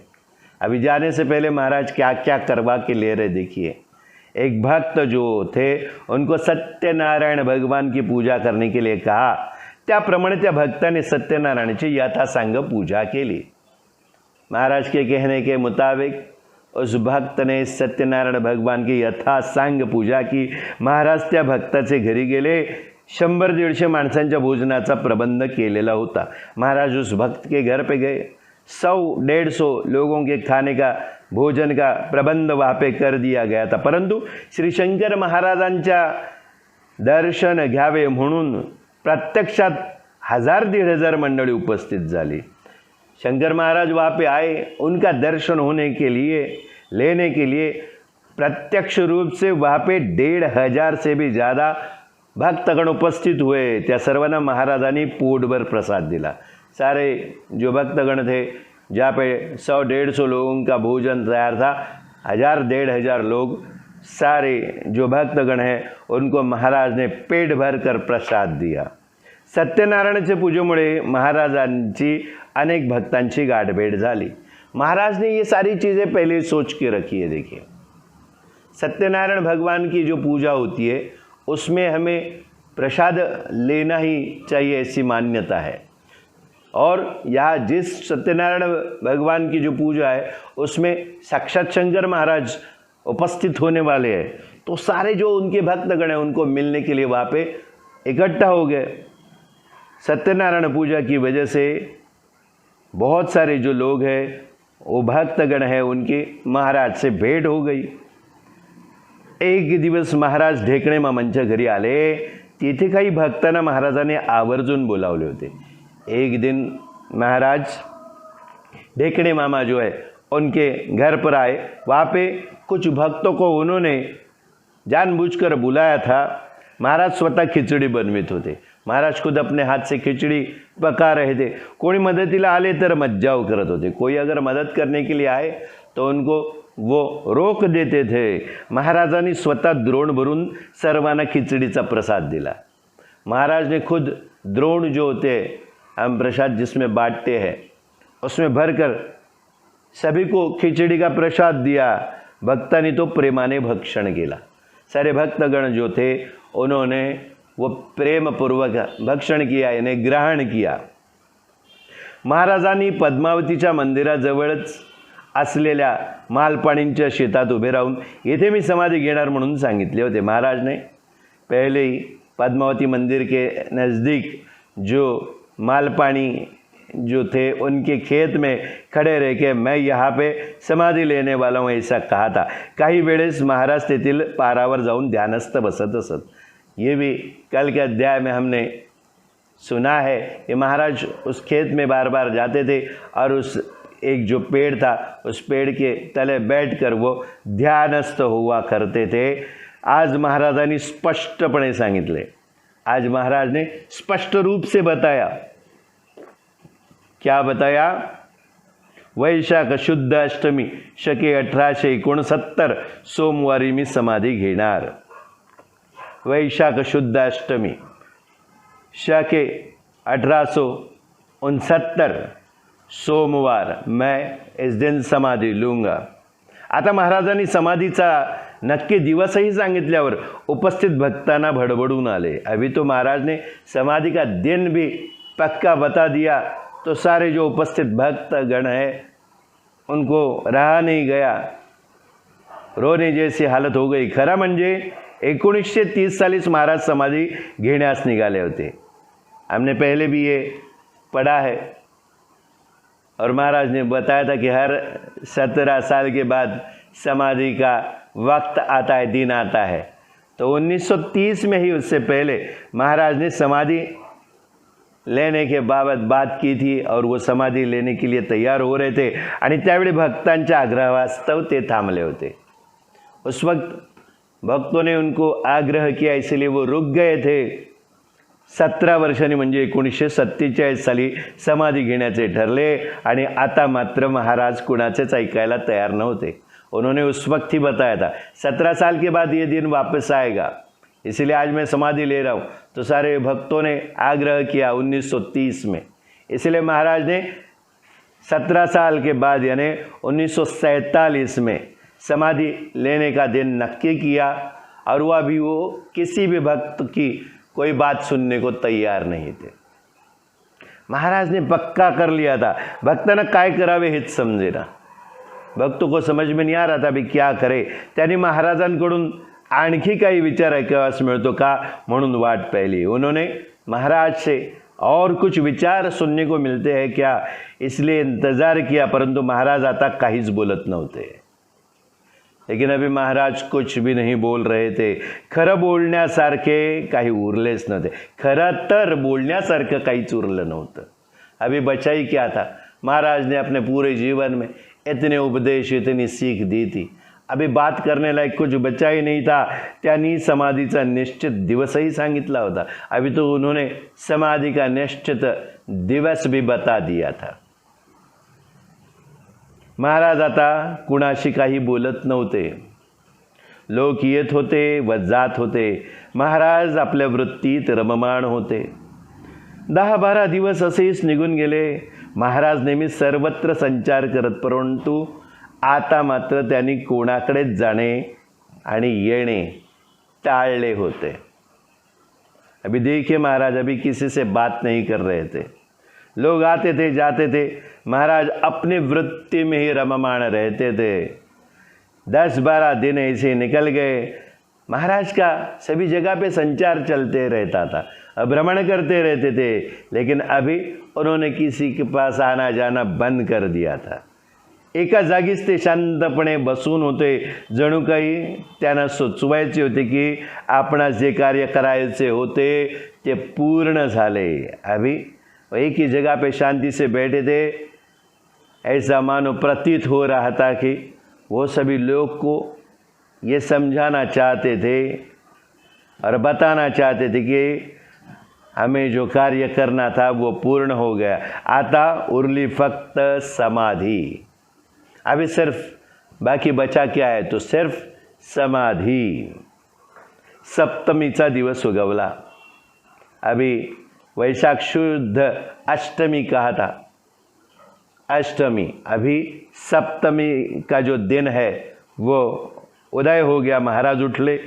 अभी जाने से पहले महाराज क्या क्या करवा के ले रहे देखिए। एक भक्त जो थे उनको सत्यनारायण भगवान की पूजा करने के लिए कहा। त्याप्रमाणे त्या भक्ताने सत्यनारायणाची यथासांग पूजा केली। महाराज के कहने के मुताबिक उस भक्त ने सत्यनारायण भगवान की यथासांग पूजा की। महाराज त्या भक्ताचे घरी गेले। 100-150 माणसांच्या भोजनाचा प्रबंध केलेला होता। महाराज उस भक्त के घर पे गए। 100-150 लोगों के खाने का, भोजन का प्रबंध वहाँ पे कर दिया गया था। परंतु श्री शंकर महाराजांच्या दर्शन घ्यावे म्हणून प्रत्यक्षात 1000-1500 मंडळी उपस्थित झाली। शंकर महाराज वहाँ पे आए। उनका दर्शन होने के लिए, लेने के लिए प्रत्यक्ष रूप से वहाँ पे 1500 से भी ज़्यादा भक्तगण उपस्थित हुए। त्या सर्वांना महाराजांनी पोटभर प्रसाद दिला। सारे जो भक्तगण थे, जहाँ पे 100-150 लोगों का भोजन तैयार था, 1000-1500 लोग, सारे जो भक्तगण हैं उनको महाराज ने पेट भर कर प्रसाद दिया। सत्यनारायणाच्या पूजेमुळे महाराजांची अनेक भक्तांची गाठभेट झाली। महाराज ने ये सारी चीज़ें पहले सोच के रखी है। देखिए, सत्यनारायण भगवान की जो पूजा होती है उसमें हमें प्रसाद लेना ही चाहिए, ऐसी मान्यता है। और यहाँ जिस सत्यनारायण भगवान की जो पूजा है उसमें साक्षात शंकर महाराज उपस्थित होने वाले हैं। तो सारे जो उनके भक्तगण हैं उनको मिलने के लिए वहाँ पे इकट्ठा हो गए। सत्यनारायण पूजा की वजह से बहुत सारे जो लोग हैं वो भक्तगण हैं उनकी महाराज से भेंट हो गई। एक दिवस महाराज ढेकणे मामांच्या घरी आले। तिथे काही भक्तांना महाराजांनी आवर्जून बोलावले होते। एक दिन महाराज ढेकणे मामा जो है उनके घर पर आए। वहाँ पे कुछ भक्तों को उन्होंने जानबूझकर बुलाया था। महाराज स्वतः खिचड़ी बनवित होते। महाराज खुद अपने हाथ से खिचड़ी पका रहे थे। कोई मदतीला आले तर मज्जाव करत होते। कोई अगर मदद करने के लिए आए तो उनको वो रोक देते थे। महाराजांनी स्वतः द्रोण भरून सर्वांना खिचड़ीचा प्रसाद दिला। महाराज ने खुद द्रोण जो होते हम प्रसाद जिसमें बांटते हैं उसमें भरकर सभी को खिचड़ी का प्रसाद दिया। भक्तांनी तो प्रेमाने भक्षण केला। सारे भक्तगण जो थे उन्होंने वो प्रेम पूर्वक भक्षण किया, इन्हें ग्रहण किया। महाराजांनी पद्मावतीच्या मंदिराजवळच असलेल्या मालपाणींच्या शेतात उभे राहून येथे मी समाधी घेणार म्हणून सांगितले होते। महाराज ने पहले ही पद्मावती मंदिर के नज़दीक जो मालपाणी जो थे उनके खेत में खड़े रह के मैं यहाँ पे समाधि लेने वाला हूँ ऐसा कहा था। काही वेळेस महाराज तेथील पारावर जाऊन ध्यानस्थ बसत असत। ये भी कल के अध्याय में हमने सुना है कि महाराज उस खेत में बार बार जाते थे और उस एक जो पेड़ था उस पेड़ के तले बैठकर वो ध्यानस्थ हुआ करते थे। आज महाराजांनी स्पष्टपणे सांगितले। आज महाराज ने स्पष्ट रूप से बताया। क्या बताया? वैशाख शुद्ध अष्टमी शके 1869 सोमवारी मी समाधी घेणार। वैशाख शुद्ध अष्टमी शके 1869 सोमवार मैं इस दिन समाधी लूँगा। आता महाराजांनी समाधीचा नक्की दिवसही सांगितल्यावर उपस्थित भक्तांना भडबडून आले। अभी तो महाराज ने समाधि का दिन भी पक्का बता दिया तो सारे जो उपस्थित भक्त गण है उनको रहा नहीं गया, रोने जैसी हालत हो गई। खरं म्हणजे 1930 सालीच महाराज समाधि घेण्यास निघाले होते। हमने पहले भी ये पढ़ा है और महाराज ने बताया था कि हर 17 साल के बाद समाधि का वक्त आता है, दिन आता है। तो 1930 में ही, उससे पहले महाराज ने समाधि लेने के बाबत बात की थी और वो समाधि लेने के लिए तैयार हो रहे थे आणि त्यावेळी भक्तांच्या आग्रहास्तव ते थांबले होते। उस वक्त भक्तों ने उनको आग्रह किया, इसलिए वो रुक गए थे। 17 वर्षांनी म्हणजे 1947 साली समाधी घेण्याचे ठरले आणि आता मात्र महाराज कुणाचेच ऐकायला तैयार नव्हते। उन्होंने उस वक्त ही बताया था 17 साल के बाद ये दिन वापस आएगा, इसलिए आज मैं समाधि ले रहा हूँ। तो सारे भक्तों ने आग्रह किया 1930 में, इसलिए महाराज ने 17 साल के बाद यानी 1947 में समाधि लेने का दिन नक्की किया और वह भी वो किसी भी भक्त की कोई बात सुनने को तैयार नहीं थे। महाराज ने पक्का कर लिया था। भक्तांना काय करावे हेच समजेना, भक्तों को समझ में नहीं आ रहा था अभी क्या करे। त्यांनी महाराजांकडून आणखी काही विचार ऐकावास मिळतो का म्हणून वाट पाहिली। उन्होंने महाराज से और कुछ विचार सुनने को मिलते हैं क्या, इसलिए इंतज़ार किया, परंतु महाराज आता काहीच बोलत नव्हते। लेकिन अभी महाराज कुछ भी नहीं बोल रहे थे। खरं बोलण्यासारखे काही उरलेच नव्हते। खरं तर बोलण्यासारखं काहीच उरलं नव्हतं। अभी बचा ही क्या था। महाराज ने अपने पूरे जीवन में इतने उपदेश, इतनी सीख दी थी, अभी बात करने लायक कुछ बचा ही नहीं था। त्यांनी समाधीचा निश्चित दिवसही सांगितला होता। अभी तो उन्होंने समाधि का निश्चित दिवस भी बता दिया था। महाराज आता कुणाशी काही बोलत नव्हते। लोक येत होते व जात होते। महाराज आपल्या वृत्तीत रममाण होते। 10-12 दिवस असेच निघून गेले। महाराज नेहमी सर्वत्र संचार करत, परंतु आता मात्र त्यांनी कोणाकडेच जाणे आणि येणे टाळले होते। अभी देखिए महाराज अभी किसी से बात नहीं कर रहे थे। लोग आते थे जाते थे, महाराज अपनी वृत्ति में ही रममाण रहते थे। 10-12 दिन ऐसे निकल गए। महाराज का सभी जगह पे संचार चलते रहता था, भ्रमण करते रहते थे, लेकिन अभी उन्होंने किसी के पास आना जाना बंद कर दिया था। एका जागीच ते शांतपणे बसून होते। जणू काही त्यांना सुचवायचे होते की आपणास जे कार्य करायचे होते ते पूर्ण झाले। अभी एक ही जगह पे शांति से बैठे थे। ऐसा मानो प्रतीत हो रहा था कि वो सभी लोग को ये समझाना चाहते थे और बताना चाहते थे कि हमें जो कार्य करना था वो पूर्ण हो गया, आता उरली फक्त समाधि। अभी सिर्फ बाकी बचा क्या है, तो सिर्फ समाधि। सप्तमीचा दिवस उगवला। अभी वैशाख शुद्ध अष्टमी कहा था, अष्टमी। अभी सप्तमी का जो दिन है वो उदय हो गया। महाराज उठले,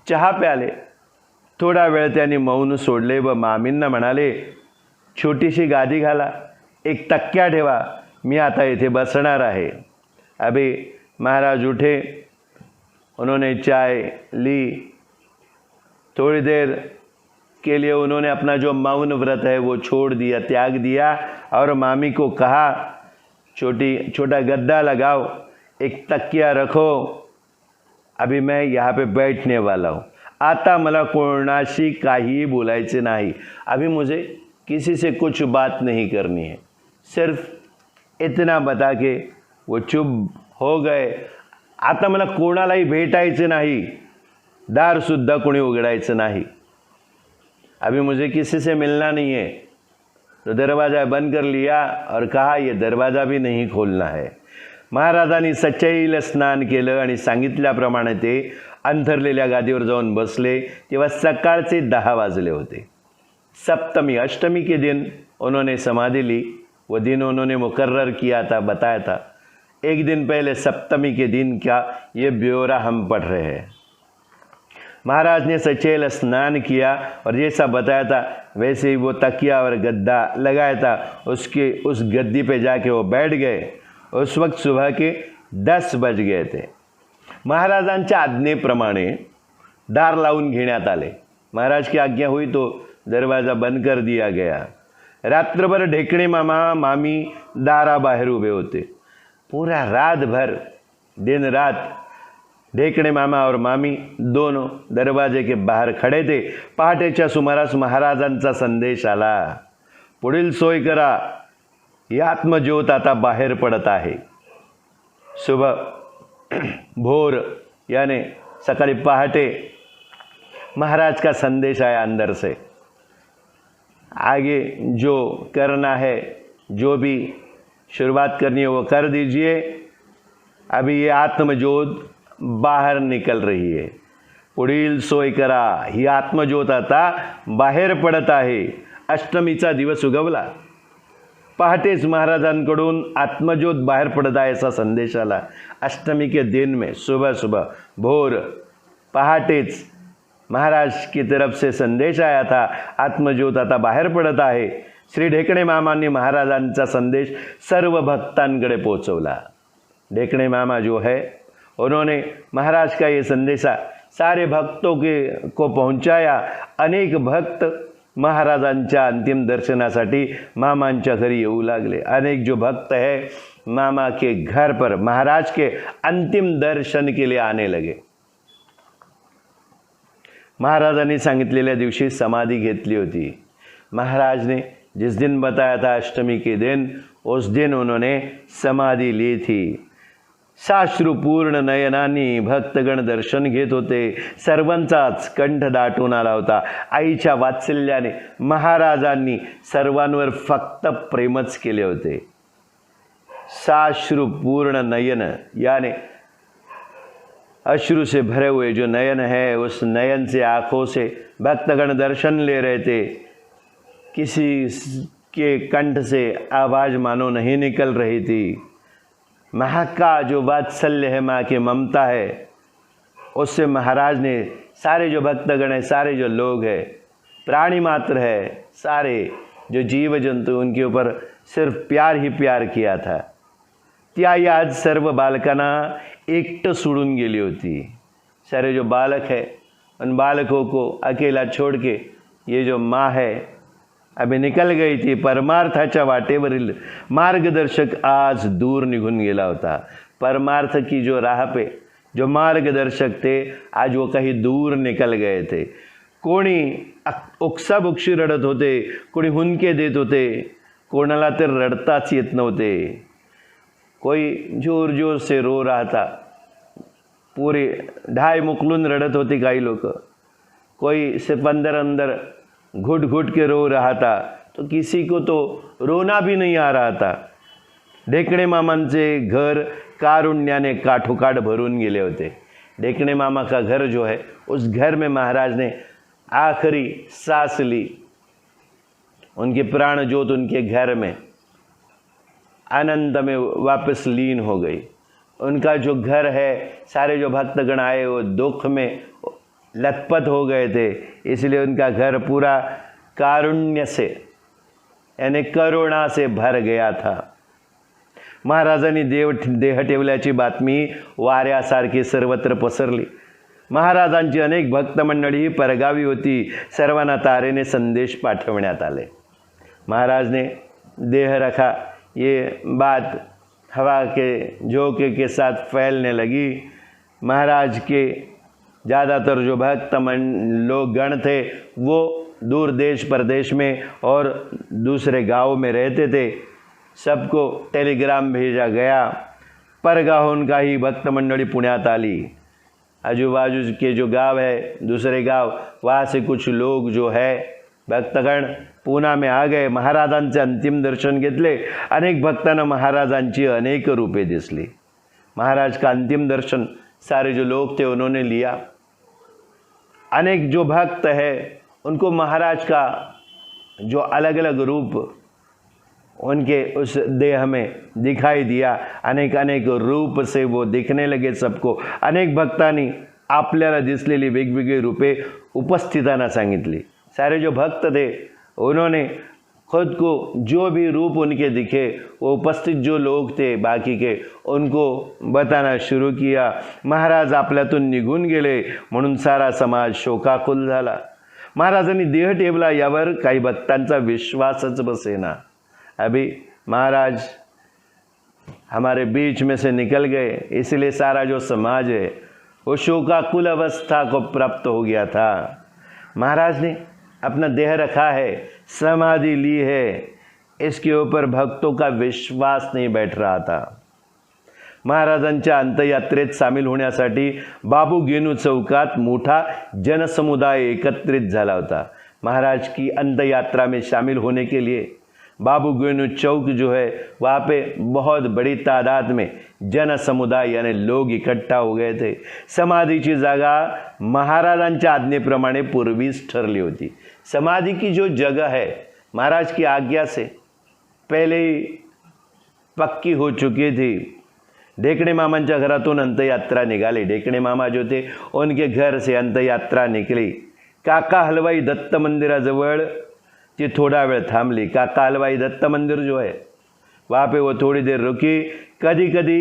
चहा प्याले, थोडा वेळ त्यांनी मौन सोडले व मामींना म्हणाले, छोटीशी गादी घाला, एक तक्क्या ठेवा, मी आता इथे बसणार आहे। अभी महाराज उठे, उन्होंने चाय ली। थोड़ी देर के लिए उन्होंने अपना जो मौन व्रत है वो छोड़ दिया, त्याग दिया और मामी को कहा, छोटा गद्दा लगाओ, एक तकिया रखो, अभी मैं यहाँ पे बैठने वाला हूँ। आता मला कोणाशी काही बोलायचे नाही। अभी मुझे किसी से कुछ बात नहीं करनी है। सिर्फ इतना बता के वो चुप हो गए। आता मला कोणालाही भेटायचे नाही, दारसुद्धा कोणी उघडायचं नाही। अभी मुझे किसी से मिलना नहीं है। तो दरवाज़ा बंद कर लिया और कहा ये दरवाज़ा भी नहीं खोलना है। महाराजांनी सचैल स्नान केलं आणि सांगितल्याप्रमाणे ते अंथरलेल्या गादीवर जाऊन बसले तेव्हा सकाळचे 10 वाजले होते। सप्तमी अष्टमी के दिन उन्होंने समाधि ली। वो दिन उन्होंने मुकर्रर किया था, बताया था। एक दिन पहले सप्तमी के दिन का ये ब्यौरा हम पढ़ रहे हैं। महाराज ने सचेल स्नान किया और जैसा बताया था वैसे ही वो तकिया और गद्दा लगाया था, उसके उस गद्दी पे जाके वो बैठ गए। उस वक्त सुबह के 10 बज गए थे। महाराजांच्या आज्ञेप्रमाणे दार लावून घेण्यात आले। महाराज की आज्ञा हुई तो दरवाजा बंद कर दिया गया। रात्रभर ढेकणे मामा मामी दाराबाहेर उभे होते। पूरा रात भर दिन रात ढेकणे मामा और मामी दोनों दरवाजे के बाहर खड़े थे। पहाटेच्या सुमारास महाराजांचा संदेश आला, पुढील सोय करा, ही आत्मज्योत आता बाहेर पडत आहे। सुबह भोर यानी सकाळी पहाटे महाराज का संदेश आया अंदर से, आगे जो करना है, जो भी शुरुआत करनी है वो कर दीजिए। अभी ये आत्मज्योत बाहर निकल रही है, पुढील सोय करा, ही आत्मज्योत आता बाहेर पडत आहे। अष्टमीचा दिवस उगवला। पहाटेच महाराजांकडून आत्मज्योत बाहेर पडत आहे ऐसा संदेश आला। अष्टमी के दिन में सुबह सुबह भोर पहाटेच महाराज की तरफ से संदेश आया था, आत्मज्योत आता बाहेर पडत आहे। श्री ढेकणे मामांनी महाराजांचा संदेश सर्व भक्तांकडे पोहोचवला। ढेकणे मामा जो है उन्होंने महाराज का ये संदेशा सारे भक्तों को पहुंचाया। अनेक भक्त महाराजांच्या अंतिम दर्शनासाठी मामांच्या घरी येऊ लागले। अनेक जो भक्त है मामा के घर पर महाराज के अंतिम दर्शन के लिए आने लगे। महाराजांनी सांगितलेल्या दिवशी समाधि घेतली होती। महाराज ने जिस दिन बताया था अष्टमी के दिन, उस दिन उन्होंने समाधि ली थी। साश्रुपूर्ण नयनांनी भक्तगण दर्शन घेत होते। सर्वांचाच कंठ दाटून आला होता। आईच्या वात्सल्याने महाराजांनी सर्वांवर फक्त प्रेमच केले होते। साश्रुपूर्ण नयन यानी अश्रु से भरे हुए जो नयन है, उस नयन से आँखों से भक्तगण दर्शन ले रहे थे। किसी के कंठ से आवाज़ मानो नहीं निकल रही थी। माँ का जो वात्सल्य है, माँ की ममता है, उससे महाराज ने सारे जो भक्तगण हैं, सारे जो लोग हैं, प्राणी मात्र है, सारे जो जीव जंतु, उनके ऊपर सिर्फ प्यार ही प्यार किया था। ती आई आज सर्व बालकांना एकटं सोडून गेली होती। सारे जो बालक है उन बालकों को अकेला छोड़ के ये जो माँ है अभी निकल गई थी। परमार्थाच्या वाटेवरील मार्गदर्शक आज दूर निघून गेला होता। परमार्थ की जो राह पे जो मार्गदर्शक थे आज वो कहीं दूर निकल गए थे। कोणी ओक्साबोक्षी रडत होते, कोणी हुंदके देत होते, कोणाला तर रडताच येत नव्हते। कोई जोर जोर से रो रहा था, पूरे ढाई मुकलून रड़त होते कई लोग। कोई सिकंदर अंदर घुट घुट के रो रहा था, तो किसी को तो रोना भी नहीं आ रहा था। ढेकणे मामांचे घर कारुण्याने काठोकाठ भरून गेले होते। ढेकणे मामा का घर जो है, उस घर में महाराज ने आखिरी सांस ली। उनकी प्राण ज्योत उनके घर में आनंद में वापस लीन हो गई। उनका जो घर है, सारे जो भक्तगण आए वो दुख में लथपथ हो गए थे, इसलिए उनका घर पूरा कारुण्य से यानी करुणा से भर गया था। महाराजांनी देह ठेवल्याची बातमी वाऱ्यासारखी सर्वत्र पसरली। महाराजांची अनेक भक्त मंडळी परगावी होती। सर्वांना तारेने संदेश पाठवण्यात आले। महाराज ने देह रखा, ये बात हवा के झोंके के साथ फैलने लगी। महाराज के ज़्यादातर जो भक्त लोग गण थे वो दूर देश प्रदेश में और दूसरे गांव में रहते थे। सबको टेलीग्राम भेजा गया। परगाहून काही भक्त मंडळी पुण्यात आली। आजू बाजू के जो गांव है, दूसरे गांव, वहाँ से कुछ लोग जो है भक्तगण पुणे में आ गए। महाराजांचे अंतिम दर्शन घेतले। अनेक भक्तांना महाराजांची अनेक रूपे दिसली। महाराज का अंतिम दर्शन सारे जो लोग थे उन्होंने लिया। अनेक जो भक्त है उनको महाराज का जो अलग अलग रूप उनके उस देह में दिखाई दिया, अनेक अनेक रूप से वो दिखने लगे सबको. अनेक भक्तांनी आपल्याला दिसलेली वेगवेगळी रूपे उपस्थितांना सांगितली. सारे जो भक्त थे उन्होंने खुद को जो भी रूप उनके दिखे वो उपस्थित जो लोग थे बाकी के उनको बताना शुरू किया. महाराज आपल्यातून निघून गेले म्हणून सारा समाज शोकाकुल झाला. महाराजांनी देह ठेवला यावर काही भक्तांचा विश्वासच बसेना. अभी महाराज हमारे बीच में से निकल गए, इसलिए सारा जो समाज है वो शोकाकुल अवस्था को प्राप्त हो गया था. महाराज ने अपना देह रखा है, समाधि ली है, इसके ऊपर भक्तों का विश्वास नहीं बैठ रहा था. महाराजांच्या अंत्ययात्रेत सामील होण्यासाठी बाबू गेनू चौकात मोठा जनसमुदाय एकत्रित झाला होता. महाराज की अंत्ययात्रा में शामिल होने के लिए बाबू गेनू चौक जो है वहाँ पे बहुत बड़ी तादाद में जन समुदाय यानी लोग इकट्ठा हो गए थे. समाधीची जागा महाराजांच्या आज्ञेप्रमाणे पूर्वीच ठरली होती. समाधि की जो जगह है महाराज की आज्ञा से पहले ही पक्की हो चुकी थी. ढेकणे मामांच्या घरातून अंत्ययात्रा निघाली. ढेकणे मामा जो थे उनके घर से अंत्ययात्रा निकली. काका हलवाई दत्त मंदिराजवळ ती थोड़ा वेळ थांबली. काका हलवाई दत्त मंदिर जो है वहाँ पे वो थोड़ी देर रुकी. कधी कधी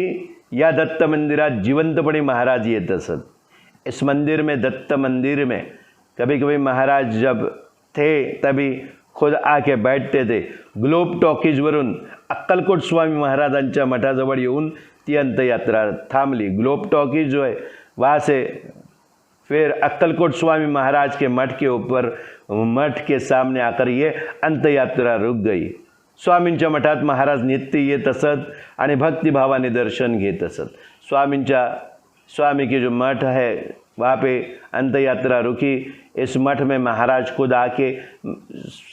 या दत्त मंदिरात जिवंतपणे महाराज येत असत. इस मंदिर में दत्त मंदिर में कभी कभी महाराज जब थे तभी खुद आके बैठते थे. ग्लोब टॉकीजवरून अक्कलकोट स्वामी महाराजांच्या मठाजवळ येऊन ती अंत्ययात्रा थांबली. ग्लोब टॉकीज जो है वहाँ से फिर अक्कलकोट स्वामी महाराज के मठ के ऊपर मठ के सामने आकर ये अंत्ययात्रा रुक गई. स्वामींच्या मठात महाराज नित्य येत असत आणि भक्तिभावाने दर्शन घेत असत. स्वामी के जो मठ है वहाँ पे अंत्ययात्रा रुकी. इस मठ में महाराज खुद आके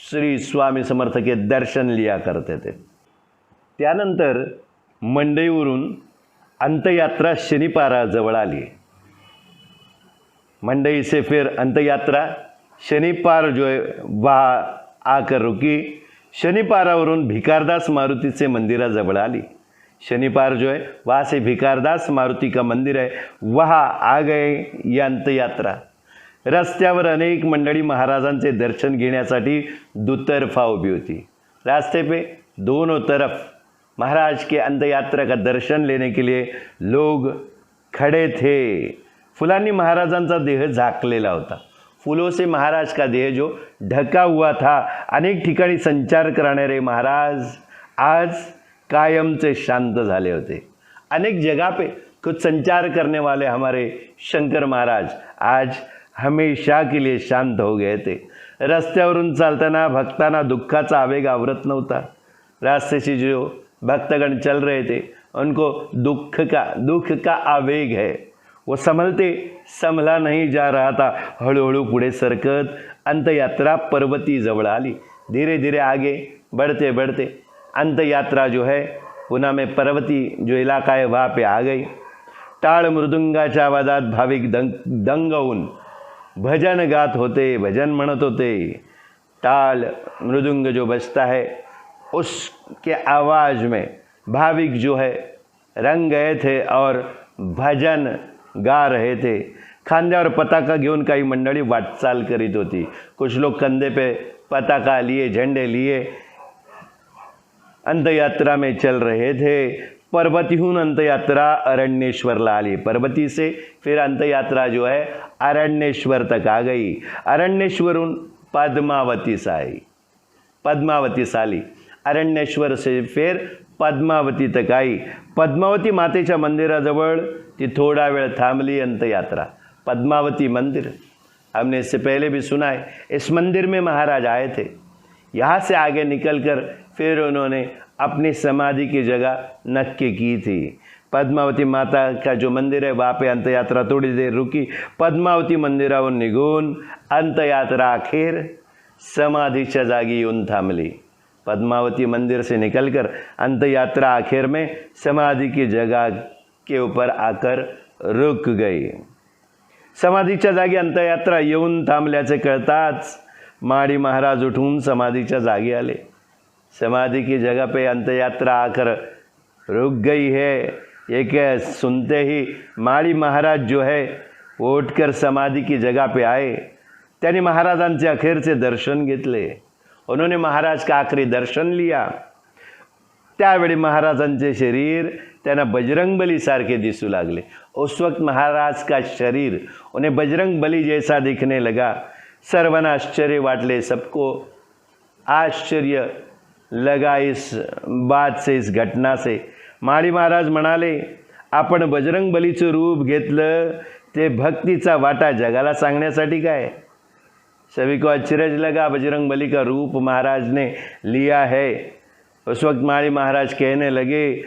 श्री स्वामी समर्थ के दर्शन लिया करते थे. त्यानंतर मंडईवरून अंत्ययात्रा शनिपाराजवळ आली. मंडई से फिर अंत्ययात्रा शनिपार जो है वहाँ आकर रुकी. शनिपारावरून भिकारदास मारुतीचे मंदिराजवळ आली. शनिपार जो है वहाँ से भिकारदास मारुती का मंदिर है वहाँ आ गए ये अंत्ययात्रा. रस्त्यावर अनेक मंडळी महाराजांचे दर्शन घेण्यासाठी दुतर्फा उभी होती. रास्ते पे दोनों तरफ महाराज के अंत्ययात्रा का दर्शन लेने के लिए लोग खड़े थे. फुलांनी महाराजांचा देह झाकलेला होता. फूलों से महाराज का देह जो ढका हुआ था. अनेक ठिकाणी संचार करणारे महाराज आज कायम से शांत झाले होते. अनेक जगह पे कुछ संचार करने वाले हमारे शंकर महाराज आज हमेशा के लिए शांत हो गए थे. रस्त्यावरून चालताना भक्तांना दुःखाचा आवेग आवरत नव्हता. रास्ते से जो भक्तगण चल रहे थे उनको दुख का आवेग है वो संभला नहीं जा रहा था. हळूहळू पुढे सरकत अंत्ययात्रा पर्वती जवळ आली. धीरे धीरे आगे बढ़ते बढ़ते अंत्ययात्रा जो है पुणे में पर्वती जो इलाका है वहाँ पे आ गई. टाळ मृदुंगाच्या आवाजात भाविक दंग होऊन भजन गात होते, भजन म्हणत होते. टाळ मृदुंग जो बजता है उसके आवाज़ में भाविक जो है रंग गए थे और भजन गा रहे थे. खांद्यावर पताका घेऊन काही मंडळी वाटचाल करीत होती. कुछ लोग कंधे पे पताका लिए, झंडे लिए अंत्ययात्रा में चल रहे थे. पर्वतीहून अंत्ययात्रा अरण्येश्वरला आली. पर्वती से फिर अंत्ययात्रा जो है अरण्येश्वर तक आ गई. अरण्येश्वरून पद्मावती साली. अरण्येश्वर से फिर पद्मावती तक आई. पद्मावती मातेच्या मंदिराजवळ ती थोड़ा वेळ थांबली अंत्ययात्रा. पद्मावती मंदिर हमने इससे पहले भी सुना है. इस मंदिर में महाराज आए थे. यहाँ से आगे निकलकर फिर उन्होंने अपनी समाधि की जगह नक्की की थी. पद्मावती माता का जो मंदिर है वहाँ पे अंत्ययात्रा थोड़ी देर रुकी. पद्मावती मंदिरावरून निघून अंत्ययात्रा अखेर समाधीच्या जागी येऊन थांबली. पद्मावती मंदिर से निकलकर अंत्ययात्रा आखिर में समाधि की जगह के ऊपर आकर रुक गई. समाधीच्या जागी अंत्ययात्रा येऊन थांबल्याचे कळताच माळी महाराज उठून समाधीच्या जागी आले। समाधि की जगह पे अंत्ययात्रा आकर रुक गई है, ये क्या सुनते ही माळी महाराज जो है वो उठकर समाधि की जगह पे आए। त्यांनी महाराजांचे अखेरचे दर्शन घेतले। उन्होंने महाराज का आखरी दर्शन लिया। त्यावेळी महाराजांचे शरीर त्यांना बजरंगबली सारखे दिसू लागले। उस वक्त महाराज का शरीर उन्हें बजरंगबली जैसा दिखने लगा। सर्वांना आश्चर्य वाटले, सबको आश्चर्य लगा इस बात से, इस घटना से। माळी महाराज म्हणाले, आपण बजरंगबलीचं रूप घेतलं ते भक्तीचा वाटा जगाला सांगण्यासाठी काय? सभी को आश्चर्य लगा, बजरंगबली का रूप महाराज ने लिया है। उस वक्त माळी महाराज कहने लगे,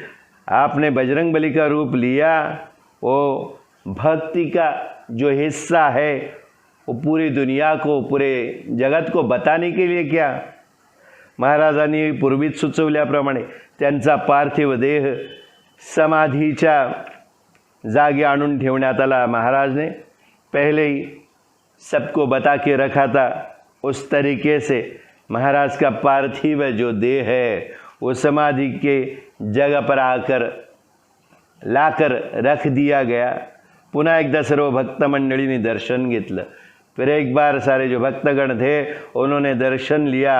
आपने बजरंगबली का रूप लिया, वो भक्ति का जो हिस्सा है वो पूरी दुनिया को, पूरे जगत को बताने के लिए क्या? महाराजांनी पूर्वीच सुचवल्याप्रमाणे त्यांचा पार्थिव देह समाधीच्या जागी आणून ठेवण्यात आला। महाराज ने पहले ही सबको बता के रखा था। उस तरीके से महाराज का पार्थिव जो देह है वो समाधि के जगह पर आकर लाकर रख दिया गया। पुन्हा एकदा सर्व भक्त मंडळींनी दर्शन घेतलं। फिर एक बार सारे जो भक्तगण थे उन्होंने दर्शन लिया,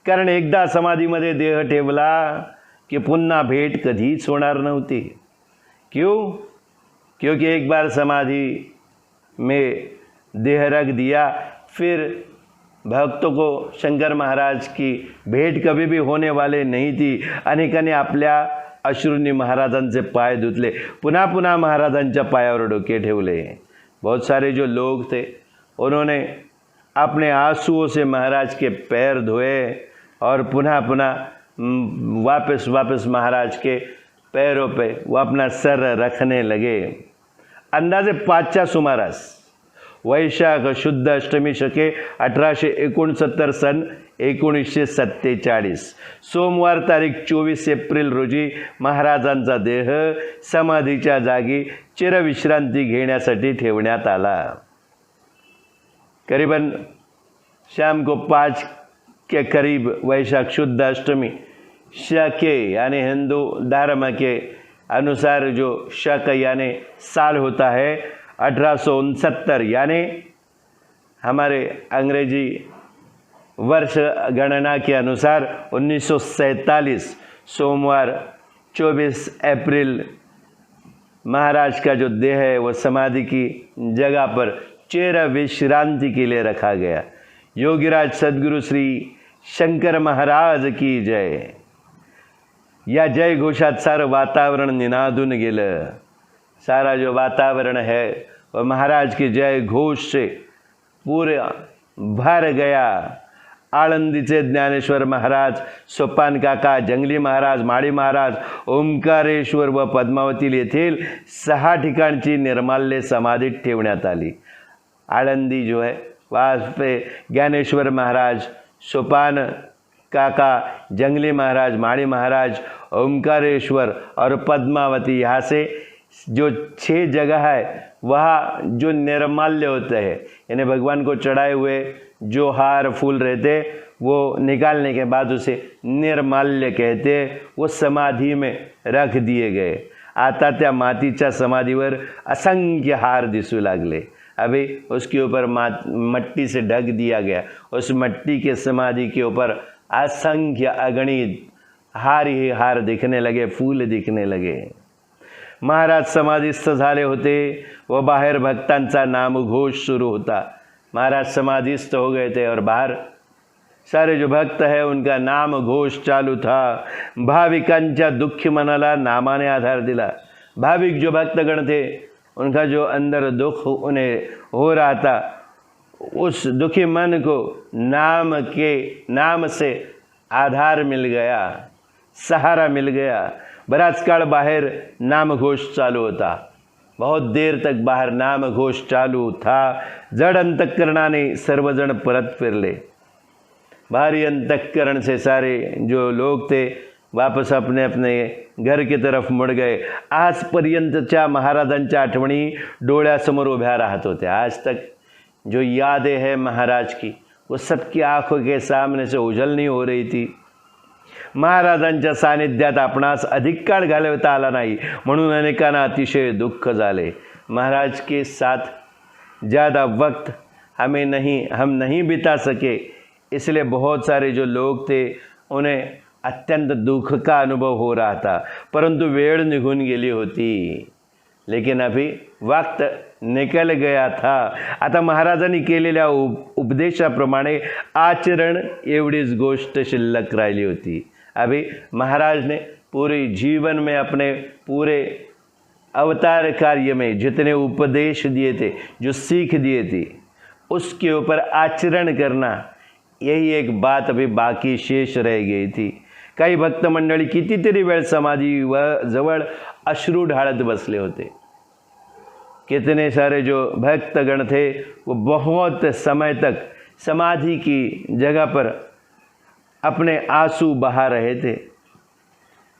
कारण एकदा समाधीमध्ये देह ठेवला की पुन्हा भेट कधीच होणार नव्हती। क्यों? क्योंकि एक बार समाधि में देह रख दिया, फिर भक्तों को शंकर महाराज की भेट कभी भी होने वाले नहीं थी। अनेकांनी आपल्या अश्रूंनी महाराजांचे पाय धुतले, पुन्हा पुन्हा महाराजांच्या पायावर डोके ठेवले। बहुत सारे जो लोग थे उन्होंने अपने आंसुओं से महाराज के पैर धोए और पुनः पुनः वापस महाराज के पैरों पे वो अपना सर रखने लगे। अंदाजे 5च्या सुमारास वैशाख शुद्ध अष्टमी शके 1869 सन 1947 सोमवार तारीख 24 एप्रिल रोजी महाराजांचा देह समाधीच्या जागी चिरविश्रांती घेण्यासाठी ठेवण्यात आला। करीबन शाम को 5 के करीब वैशाख शुद्ध अष्टमी शके यानी हिंदू धर्म के अनुसार जो शक यानी साल होता है 1869, यानी हमारे अंग्रेजी वर्ष गणना के अनुसार 1947 सोमवार 24 अप्रैल महाराज का जो देह है वो समाधि की जगह पर चिर विश्रांति के लिए रखा गया। योगीराज सद्गुरु श्री शंकर महाराज की जय। या जय घोषात सारं वातावरण निनादून गेलं। सारा जो वातावरण है वह महाराज की जय घोष से पूरा भर गया। आळंदीचे ज्ञानेश्वर महाराज, सोपान काका, जंगली महाराज, माळी महाराज, ओंकारेश्वर व पद्मावती येथील 6 ठिकाणची निर्माल्य समाधीत ठेवण्यात आली। आळंदी जो है वहाँ पे ज्ञानेश्वर महाराज, सोपान काका, जंगली महाराज, माळी महाराज, ओंकारेश्वर और पद्मावती, यहाँ से जो 6 जगह है वहाँ जो निर्माल्य होते हैं यानी भगवान को चढ़ाए हुए जो हार फूल रहते वो निकालने के बाद उसे निर्माल्य कहते, वो समाधि में रख दिए गए। आता त्या मातीच्या समाधीवर असंख्य हार दिसू लागले। अभी उसके ऊपर मट्टी से ढक दिया गया। उस मट्टी के समाधि के ऊपर असंख्य अगणित हार ही हार दिखने लगे, फूल दिखने लगे। महाराज समाधीस्थ झाले होते व बाहेर भक्तांचा नामघोष सुरू होता। महाराज समाधीस्थ हो गए थे और बाहर सारे जो भक्त है उनका नाम घोष चालू था। भाविकांच्या दुःखी मनाला नामाने आधार दिला। भाविक जो भक्तगण थे उनका जो अंदर दुख उन्हें हो रहा था, उस दुखी मन को नाम से आधार मिल गया, सहारा मिल गया। बराच काळ बाहेर नामघोष चालू होता। बहुत देर तक बाहर नामघोष चालू था। जड अंतःकरणाने सर्वजण परत फिरले। भारी अंतःकरण से सारे जो लोग थे वापस अपने अपने घर की तरफ मुड गए. आजपर्यंतच्या महाराजांच्या आठवणी डोळ्यासमोर उभ्या राहत होत्या. आज तक जो यादें हैं महाराज की वो सबकी आंखों के सामने से ओझल नहीं हो रही थी. महाराजांच्या सानिध्यात आपणास अधिक काळ घालवता आला नाही म्हणून अनेकांना अतिशय दुःख झाले. महाराज के साथ ज़्यादा वक्त हम नहीं बिता सके, इसलिए बहुत सारे जो लोग थे उन्हें अत्यंत दुख का अनुभव हो रहा था. परंतु वेळ निघून गेली होती. लेकिन अभी वक्त निकल गया था. आता महाराजांनी केलेल्या उपदेशाप्रमाणे आचरण एवढीच गोष्ट शिल्लक राहिली होती. अभी महाराज ने पूरे जीवन में अपने पूरे अवतार कार्य में जितने उपदेश दिए थे, जो सीख दिए थे, उसके ऊपर आचरण करना, यही एक बात अभी बाकी शेष रह गई थी. काही भक्त मंडळी कितीतरी वेळ समाधी व जवळ अश्रू ढाळत बसले होते. कितने सारे जो भक्तगण थे वो बहुत समय तक समाधि की जगह पर अपने आंसू बहा रहे थे.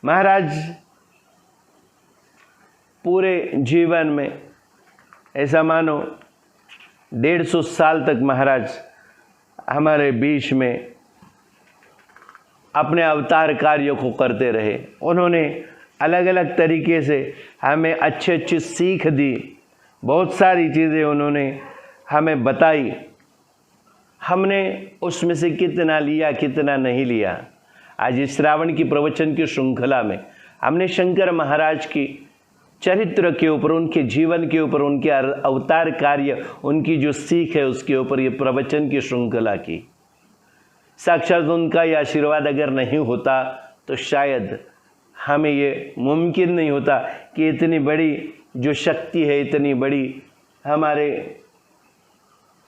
महाराज पूरे जीवन में ऐसा मानो 150 साल तक महाराज हमारे बीच में अपने अवतार कार्य को करते रहे. उन्होंने अलग अलग तरीके से हमें अच्छी अच्छी सीख दी. बहुत सारी चीज़ें उन्होंने हमें बताई. हमने उसमें से कितना लिया कितना नहीं लिया. आज इस श्रावण की प्रवचन की श्रृंखला में हमने शंकर महाराज की चरित्र के ऊपर, उनके जीवन के ऊपर, उनके अवतार कार्य, उनकी जो सीख है उसके ऊपर ये प्रवचन की श्रृंखला की. साक्षात उनका ये आशीर्वाद अगर नहीं होता तो शायद हमें ये मुमकिन नहीं होता कि इतनी बड़ी जो शक्ति है, इतनी बड़ी हमारे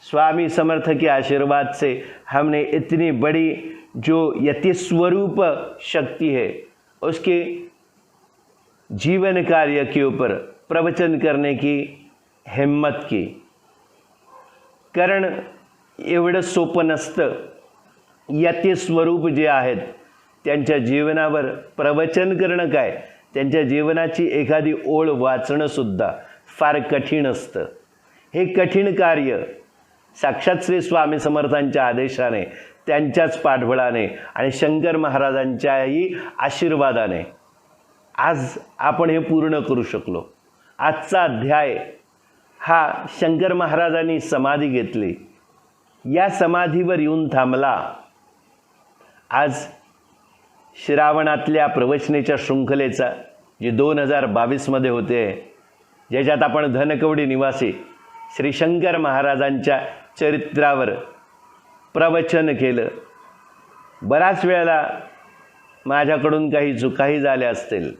स्वामी समर्थ के आशीर्वाद से हमने इतनी बड़ी जो यति स्वरूप शक्ति है उसके जीवन कार्य के ऊपर प्रवचन करने की हिम्मत की. कारण एवढं सोपं नसतं. यति स्वरूप जे आहेत त्यांच्या जीवनावर प्रवचन करणं काय, त्यांच्या जीवनाची एखादी ओळ वाचणं सुद्धा फार कठीण असतं. हे कठीण कार्य साक्षात श्री स्वामी समर्थांच्या आदेशाने, त्यांच्याच पाठबळाने आणि शंकर महाराजांच्याही आशीर्वादाने आज आपण हे पूर्ण करू शकलो. आजचा अध्याय हा शंकर महाराजांनी समाधी घेतली, या समाधीवर येऊन थांबला. आज श्रावणातल्या प्रवचनेच्या शृंखलेचा जे 2022 मध्ये होते, ज्याच्यात आपण धनकवडी निवासी श्री शंकर महाराजांच्या चरित्रावर प्रवचन केलं. बराच वेळेला माझ्याकडून काही चुकाही झाल्या असतील,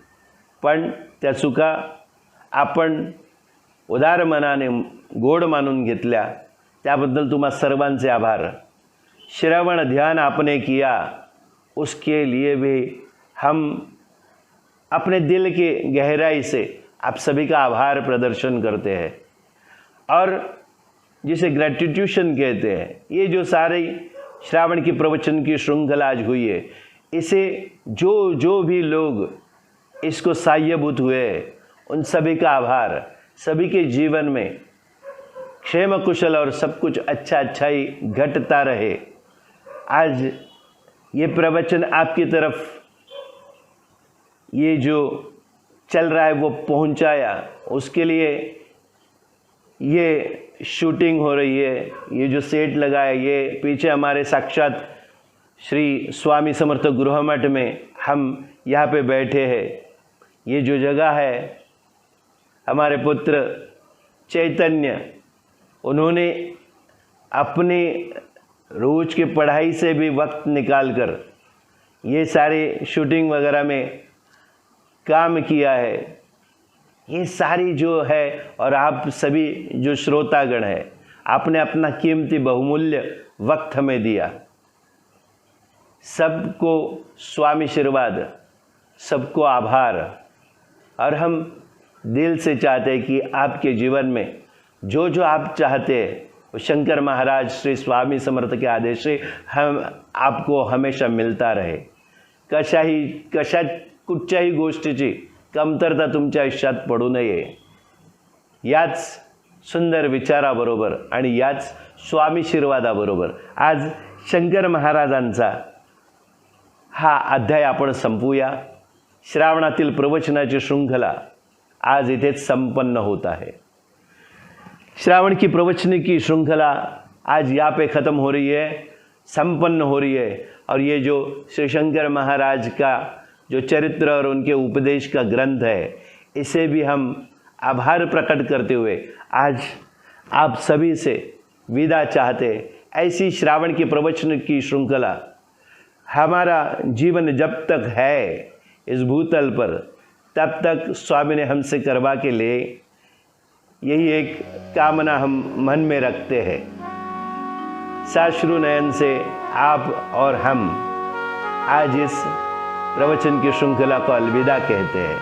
पण त्या चुका आपण उदार मनाने गोड मानून घेतल्या, त्याबद्दल तुम्हा सर्वांचे आभार. श्रवण ध्यान आपने किया, उसके लिए भी हम अपने दिल के गहराई से आप सभी का आभार प्रदर्शन करते हैं. और जिसे ग्रेटिट्यूशन कहते हैं, ये जो सारी श्रावण की प्रवचन की श्रृंखला आज हुई है, इसे जो भी लोग इसको सहाय्यभूत हुए, उन सभी का आभार. सभी के जीवन में क्षेम कुशल और सब कुछ अच्छा ही घटता रहे. आज ये प्रवचन आपकी तरफ ये जो चल रहा है वो पहुंचाया, उसके लिए ये शूटिंग हो रही है, ये जो सेट लगा है, ये पीछे हमारे साक्षात श्री स्वामी समर्थ गृहमठ में हम यहाँ पे बैठे हैं. ये जो जगह है, हमारे पुत्र चैतन्य, उन्होंने अपने रोज की पढ़ाई से भी वक्त निकालकर ये सारे शूटिंग वगैरह में काम किया है. ये सारी जो है, और आप सभी जो श्रोतागण है, आपने अपना कीमती बहुमूल्य वक्त हमें दिया. सबको स्वामी आशीर्वाद, सबको आभार. और हम दिल से चाहते हैं कि आपके जीवन में जो आप चाहते हैं वो शंकर महाराज श्री स्वामी समर्थ के आदेश से हम आपको हमेशा मिलता रहे. कुठच्याही गोष्टीची कमतरता तुमच्या आयुष्यात पडू नये, याच सुंदर विचाराबरोबर आणि याच स्वामीशीर्वादाबरोबर आज शंकर महाराजांचा हा अध्याय आपण संपूया. श्रावणातील प्रवचनाची श्रृंखला आज इथेच संपन्न होत आहे. श्रावण की प्रवचन की श्रृंखला आज यहाँ पे ख़त्म हो रही है, संपन्न हो रही है. और ये जो श्री शंकर महाराज का जो चरित्र और उनके उपदेश का ग्रंथ है, इसे भी हम आभार प्रकट करते हुए आज आप सभी से विदा चाहते. ऐसी श्रावण की प्रवचन की श्रृंखला हमारा जीवन जब तक है इस भूतल पर, तब तक स्वामी ने हमसे करवा के लिए, यही एक कामना हम मन में रखते हैं. साश्रु नयन से आप और हम आज इस प्रवचन की श्रृंखला को अलविदा कहते हैं.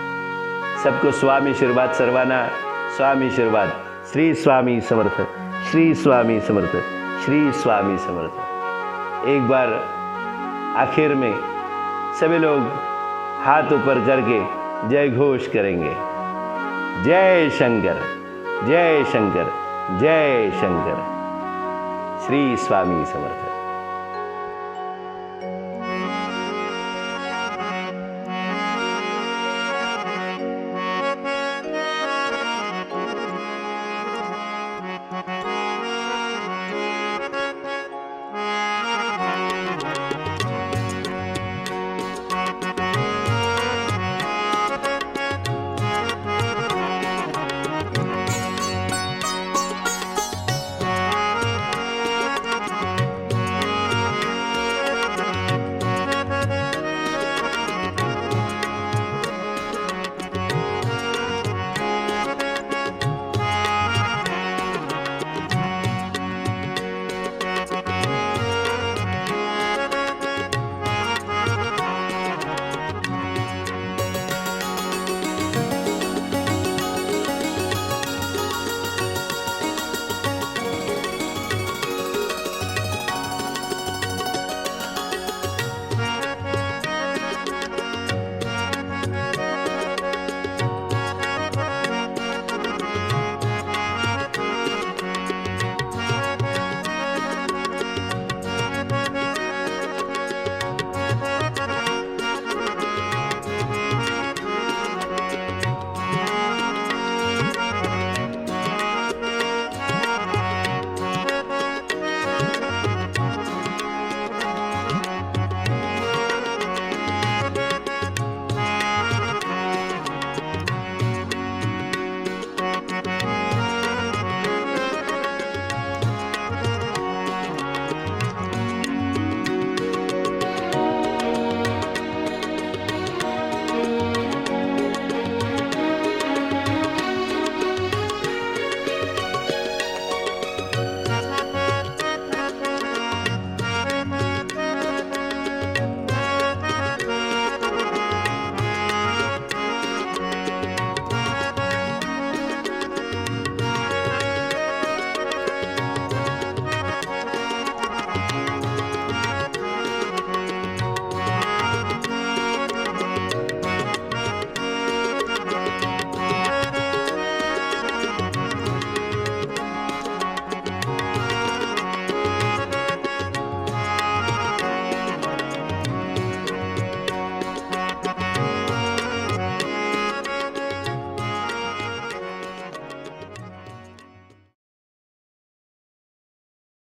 सबको स्वामी आशीर्वाद सर्वाना. स्वामी आशीर्वाद. श्री स्वामी समर्थ, श्री स्वामी समर्थ, श्री स्वामी समर्थ. एक बार आखिर में सभी लोग हाथ ऊपर करके जय घोष करेंगे. जय शंकर, जय शंकर, जय शंकर. श्री स्वामी समर्थ.